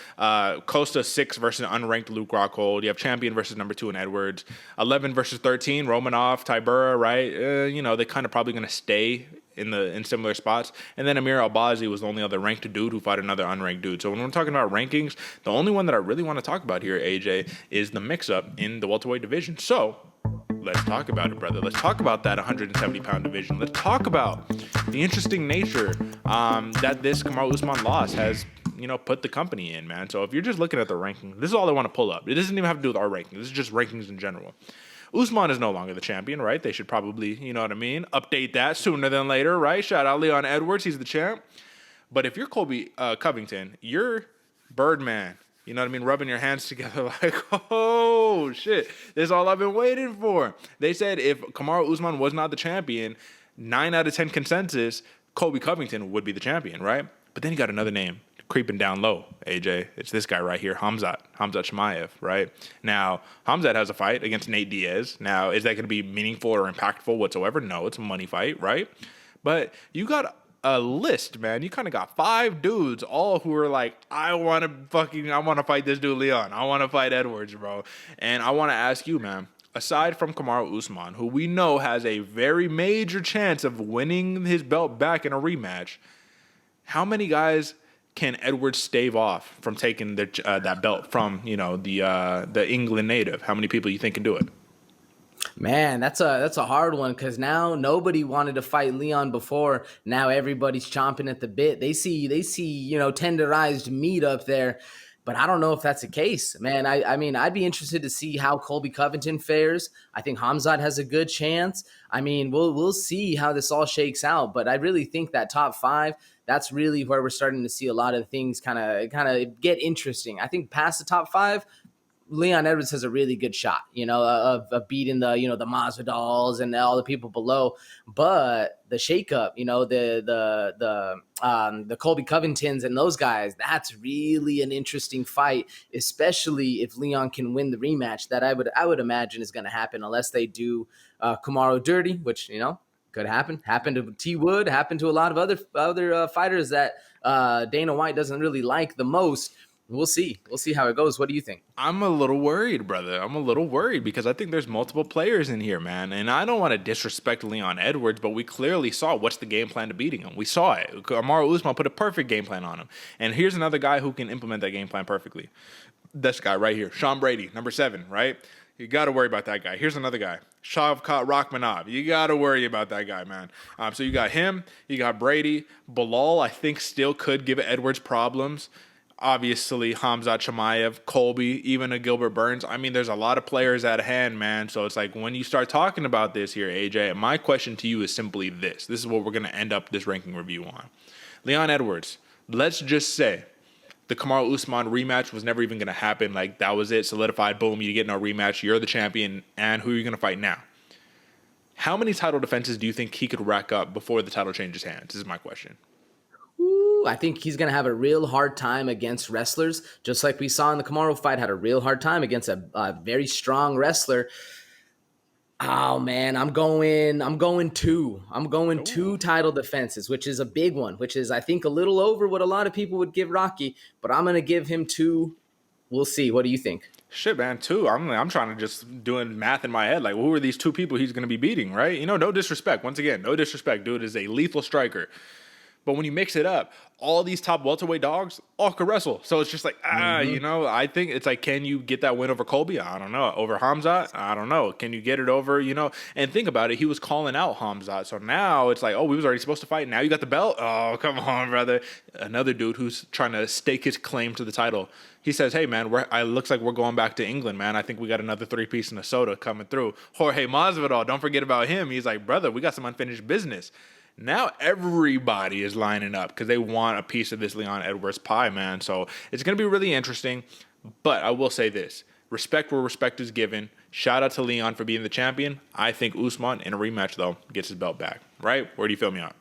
Costa 6 versus unranked Luke Rockhold. You have champion versus number 2 in Edwards. 11 versus 13, Romanov, Tybura, right? They kind of probably going to stay in similar spots. And then Amir Albazi was the only other ranked dude who fought another unranked dude. So when we're talking about rankings, the only one that I really want to talk about here, AJ, is the mix-up in the welterweight division. So let's talk about it, brother. Let's talk about that 170-pound division. Let's talk about the interesting nature that this Kamaru Usman loss has, put the company in, man. So if you're just looking at the ranking, this is all I want to pull up. It doesn't even have to do with our ranking. This is just rankings in general. Usman is no longer the champion, right? They should probably, update that sooner than later, right? Shout out Leon Edwards. He's the champ. But if you're Colby Covington, you're Birdman. You know what I mean? Rubbing your hands together like, oh, shit. This is all I've been waiting for. They said if Kamaru Usman was not the champion, 9 out of 10 consensus, Colby Covington would be the champion, right? But then you got another name creeping down low, AJ. It's this guy right here, Khamzat Chimaev, right? Now, Khamzat has a fight against Nate Diaz. Now, is that going to be meaningful or impactful whatsoever? No, it's a money fight, right? But you got a list, man. You kind of got 5 dudes, all who are like, I want to fight this dude, Leon. I want to fight Edwards, bro. And I want to ask you, man, aside from Kamaru Usman, who we know has a very major chance of winning his belt back in a rematch, how many guys can Edwards stave off from taking that belt from, the England native? How many people you think can do it? Man, that's a hard one because now nobody wanted to fight Leon before. Now everybody's chomping at the bit. They see tenderized meat up there. But I don't know if that's the case, man. I mean, I'd be interested to see how Colby Covington fares. I think Khamzat has a good chance. I mean, we'll see how this all shakes out. But I really think that top 5, that's really where we're starting to see a lot of things kind of get interesting. I think past the top 5, Leon Edwards has a really good shot, of beating the Masvidals and all the people below. But the shakeup, the Colby Covingtons and those guys, that's really an interesting fight, especially if Leon can win the rematch. That I would imagine is going to happen unless they do Kamaru dirty, which could happen. Happened to T Wood. Happened to a lot of other fighters that Dana White doesn't really like the most. We'll see. We'll see how it goes. What do you think? I'm a little worried, brother. I'm a little worried because I think there's multiple players in here, man. And I don't want to disrespect Leon Edwards, but we clearly saw what's the game plan to beating him. We saw it. Kamaru Usman put a perfect game plan on him. And here's another guy who can implement that game plan perfectly. This guy right here, Sean Brady, number 7, right? You got to worry about that guy. Here's another guy, Shavkat Rakhmonov. You got to worry about that guy, man. So you got him. You got Brady. Bilal, I think, still could give Edwards problems. Obviously, Khamzat Chimaev, Colby, even a Gilbert Burns. I mean, there's a lot of players at hand, man. So it's like when you start talking about this here, AJ, my question to you is simply this. This is what we're going to end up this ranking review on. Leon Edwards, let's just say the Kamaru Usman rematch was never even going to happen. Like, that was it, solidified, boom, you get no rematch, you're the champion, and who are you going to fight now? How many title defenses do you think he could rack up before the title changes hands? This is my question. Ooh, I think he's going to have a real hard time against wrestlers, just like we saw in the Kamaru fight, had a real hard time against a very strong wrestler. Oh man, I'm going two. I'm going two title defenses, which is a big one, which is I think a little over what a lot of people would give Rocky, but I'm going to give him two. We'll see. What do you think? Shit, man, two. I'm trying to just doing math in my head. Like, who are these two people he's going to be beating, right? You know, no disrespect. Once again, no disrespect. Dude is a lethal striker. But when you mix it up, all these top welterweight dogs all could wrestle. So it's just like, you know, I think it's like, can you get that win over Colby? I don't know. Over Hamzat? I don't know. Can you get it over, you know? And think about it. He was calling out Hamzat. So now it's like, oh, we was already supposed to fight. Now you got the belt? Oh, come on, brother. Another dude who's trying to stake his claim to the title. He says, hey, man, it looks like we're going back to England, man. I think we got another 3-piece and a soda coming through. Jorge Masvidal, don't forget about him. He's like, brother, we got some unfinished business. Now everybody is lining up because they want a piece of this Leon Edwards pie, man. So it's going to be really interesting. But I will say this. Respect where respect is given. Shout out to Leon for being the champion. I think Usman, in a rematch, though, gets his belt back. Right? Where do you feel me on?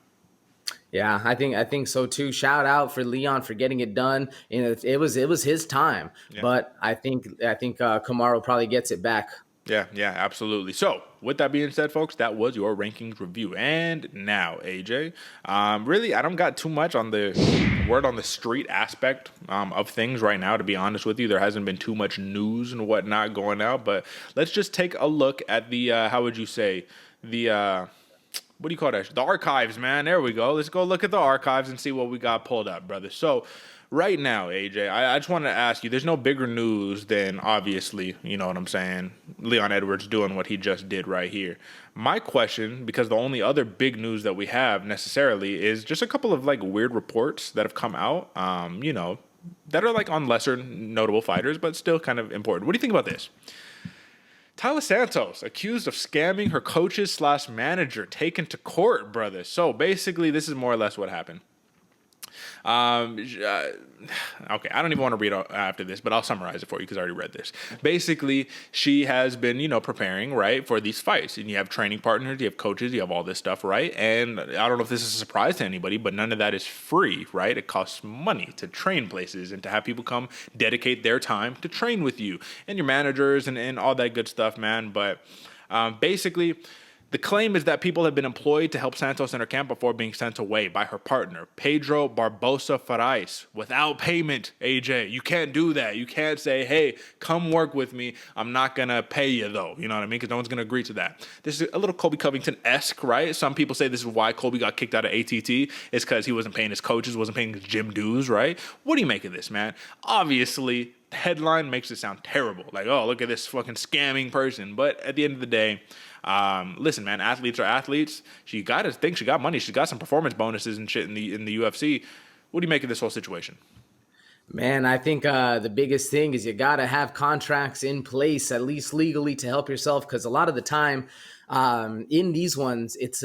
Yeah, I think so too. Shout out for Leon for getting it done. You know, it was his time. Yeah. But I think Kamaru probably gets it back. Yeah, absolutely. So, with that being said, folks, that was your rankings review. And now, AJ, really, I don't got too much on the word on the street aspect of things right now, to be honest with you. There hasn't been too much news and whatnot going out, but let's just take a look at the, how would you say, the, what do you call that? The archives, man. There we go. Let's go look at the archives and see what we got pulled up, brother. So, right now, AJ, I just want to ask you, there's no bigger news than, obviously, you know what I'm saying, Leon Edwards doing what he just did right here. My question, because the only other big news that we have necessarily is just a couple of, like, weird reports that have come out, you know, that are, like, on lesser notable fighters, but still kind of important. What do you think about this? Taila Santos accused of scamming her coaches/manager, taken to court, brother. So, basically, this is more or less what happened. Okay, I don't even want to read after this, but I'll summarize it for you because I already read this. Basically, she has been, you know, preparing, right, for these fights. And you have training partners, you have coaches, you have all this stuff, right? And I don't know if this is a surprise to anybody, but none of that is free, right? It costs money to train places and to have people come dedicate their time to train with you and your managers and all that good stuff, man. But basically, the claim is that people have been employed to help Santos in her camp before being sent away by her partner, Pedro Barbosa Farais, without payment, AJ. You can't do that. You can't say, hey, come work with me. I'm not going to pay you, though. You know what I mean? Because no one's going to agree to that. This is a little Colby Covington-esque, right? Some people say this is why Colby got kicked out of ATT. It's because he wasn't paying his coaches, wasn't paying his gym dues, right? What do you make of this, man? Obviously, the headline makes it sound terrible. Like, oh, look at this fucking scamming person. But at the end of the day, listen, man, athletes are athletes. She got to think she got money. She's got some performance bonuses and shit in the UFC. What do you make of this whole situation? Man, I think the biggest thing is you got to have contracts in place, at least legally, to help yourself. Because a lot of the time, in these ones, it's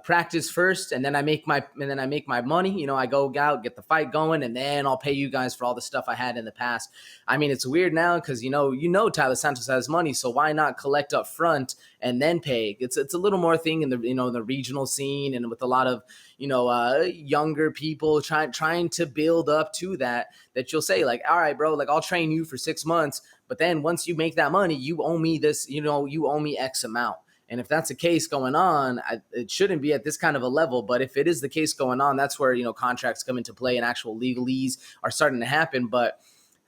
practice first, and then I make my money. You know, I go out, get the fight going, and then I'll pay you guys for all the stuff I had in the past. I mean, it's weird now because you know Taila Santos has money, so why not collect up front and then pay? It's a little more thing in the regional scene and with a lot of younger people trying to build up to that you'll say like, all right, bro, like I'll train you for 6 months, but then once you make that money, you owe me this, you owe me X amount. And if that's the case going on, it shouldn't be at this kind of a level. But if it is the case going on, that's where, contracts come into play and actual legalese are starting to happen. But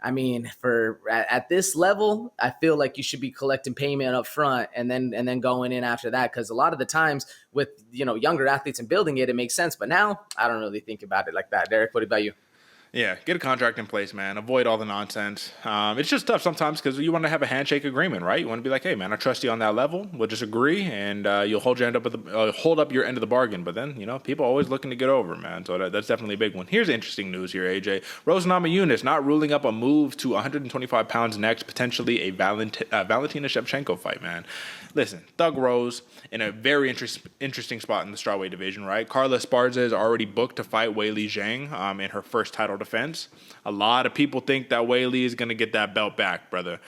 I mean, at this level, I feel like you should be collecting payment up front and then going in after that. Because a lot of the times with, younger athletes and building it makes sense. But now I don't really think about it like that. Derek, what about you? Yeah, get a contract in place, man. Avoid all the nonsense. It's just tough sometimes because you want to have a handshake agreement, right? You want to be like, hey, man, I trust you on that level. We'll just agree, and you'll hold up your end of the bargain. But then, people are always looking to get over, man. So that's definitely a big one. Here's interesting news here, AJ. Rose Namajunas not ruling up a move to 125 pounds next, potentially a Valentina Shevchenko fight, man. Listen, Thug Rose in a very interesting spot in the strawweight division, right? Carla Esparza is already booked to fight Weili Zhang in her first title defense. A lot of people think that Weili is going to get that belt back, brother.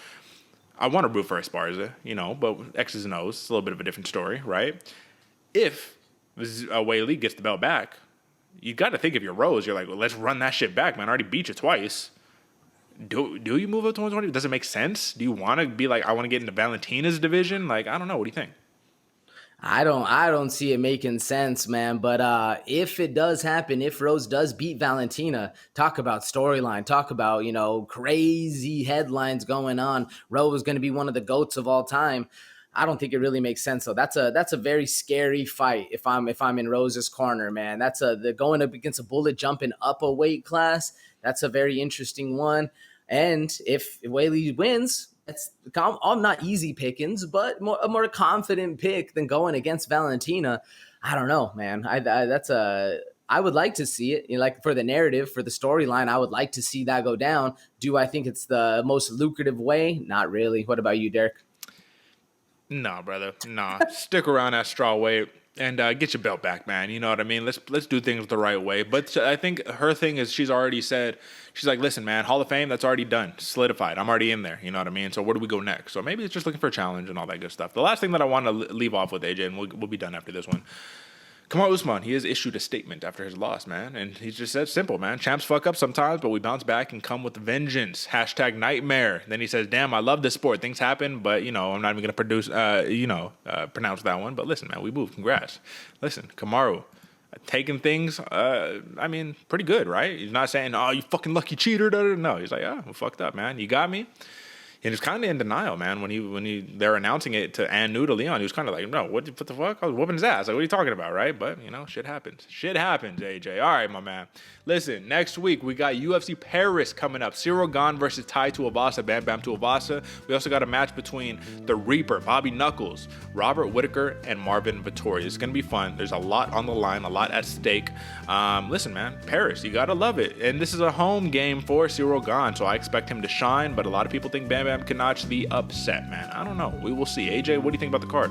I want to root for Esparza, but X's and O's, it's a little bit of a different story, right? If Weili gets the belt back, you got to think if you're Rose, you're like, well, let's run that shit back, man. I already beat you twice. Do you move up to 120? Does it make sense? Do you want to be like, I want to get into Valentina's division? Like, I don't know. What do you think? I don't see it making sense, man. But if it does happen, if Rose does beat Valentina, talk about storyline, talk about, crazy headlines going on. Rose is going to be one of the GOATs of all time. I don't think it really makes sense. So that's a very scary fight if I'm in Rose's corner, man. That's the going up against a bullet jumping up a weight class. That's a very interesting one. And if Weili wins, I'm not easy pickings, but a more confident pick than going against Valentina. I don't know, man. I would like to see it. Like for the narrative, for the storyline, I would like to see that go down. Do I think it's the most lucrative way? Not really. What about you, Derek? Nah, brother. Nah. Stick around at strawweight and get your belt back, man. You know what I mean? Let's do things the right way. But I think her thing is she's already said, she's like, listen, man, Hall of Fame, that's already done. Solidified. I'm already in there. You know what I mean? So where do we go next? So maybe it's just looking for a challenge and all that good stuff. The last thing that I want to leave off with, AJ, and we'll be done after this one. Kamaru Usman, he has issued a statement after his loss, man. And he just said simple, man. Champs fuck up sometimes, but we bounce back and come with vengeance. # nightmare. Then he says, damn, I love this sport. Things happen, but, I'm not even going to pronounce that one. But listen, man, we moved. Congrats. Listen, Kamaru, taking things, pretty good, right? He's not saying, oh, you fucking lucky cheater. No, he's like, we fucked up, man. You got me. And he's kind of in denial, man. When they're announcing it to Anu to Leon, he was kind of like, no, what the fuck? I was whooping his ass. Like, what are you talking about, right? But, shit happens. Shit happens, AJ. All right, my man. Listen, next week, we got UFC Paris coming up. Cyril Gane versus Tai Tuivasa, Bam Bam Tuivasa. We also got a match between the Reaper, Bobby Knuckles, Robert Whittaker, and Marvin Vettori. It's going to be fun. There's a lot on the line, a lot at stake. Listen, man, Paris, you got to love it. And this is a home game for Cyril Gane, so I expect him to shine, but a lot of people think Bam Bam can notch the upset, man. I don't know. We will see. AJ, what do you think about the card?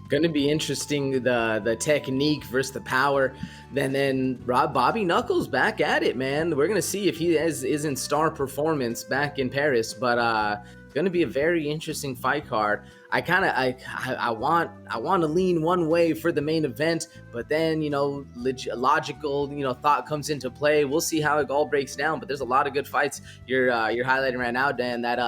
Going to be interesting, the technique versus the power. Then Bobby Knuckles back at it, man. We're going to see if he is in star performance back in Paris, but going to be a very interesting fight card. I want to lean one way for the main event, but then logical thought comes into play. We'll see how it all breaks down. But there's a lot of good fights you're highlighting right now, Dan. That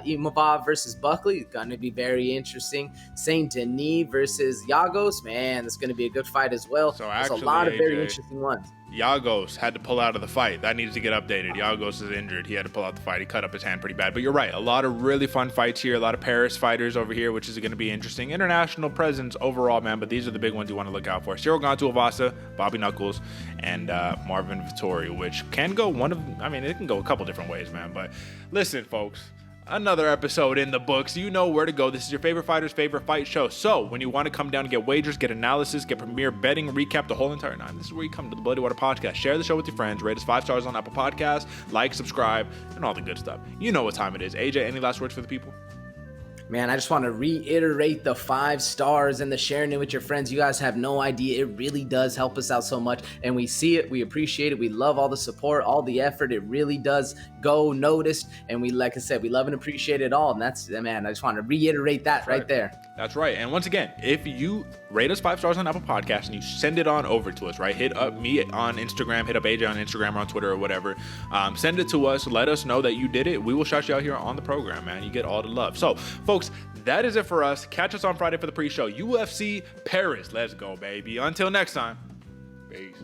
Imavov versus Buckley is going to be very interesting. Saint Denis versus Yagos, man, that's going to be a good fight as well. So there's actually, a lot of very AJ, interesting ones. Yagos had to pull out of the fight. That needs to get updated. Yagos is injured. He had to pull out the fight. He cut up his hand pretty bad. But you're right. A lot of really fun fights here. A lot of Paris fighters over here, which is going to be interesting. International presence overall, man. But these are the big ones you want to look out for. Cyril Gane Tuivasa, Bobby Knuckles, and Marvin Vettori, which can go it can go a couple different ways, man. But listen, folks. Another episode in the books. You know where to go. This is your favorite fighter's favorite fight show. So when you want to come down and get wagers, get analysis, get premier betting, recap the whole entire nine, this is where you come to the Bloody Water Podcast. Share the show with your friends. Rate us 5 stars on Apple Podcasts. Like, subscribe, and all the good stuff. You know what time it is. AJ, any last words for the people? Man, I just want to reiterate the 5 stars and the sharing it with your friends. You guys have no idea. It really does help us out so much. And we see it. We appreciate it. We love all the support, all the effort. It really does go noticed. And we, like I said, we love and appreciate it all. And that's, man, I just want to reiterate that right there. That's right. And once again, if you rate us 5 stars on Apple Podcasts and you send it on over to us, right? Hit up me on Instagram, hit up AJ on Instagram or on Twitter or whatever. Send it to us. Let us know that you did it. We will shout you out here on the program, man. You get all the love. So, folks, that is it for us. Catch us on Friday for the pre-show. UFC Paris. Let's go, baby. Until next time. Peace.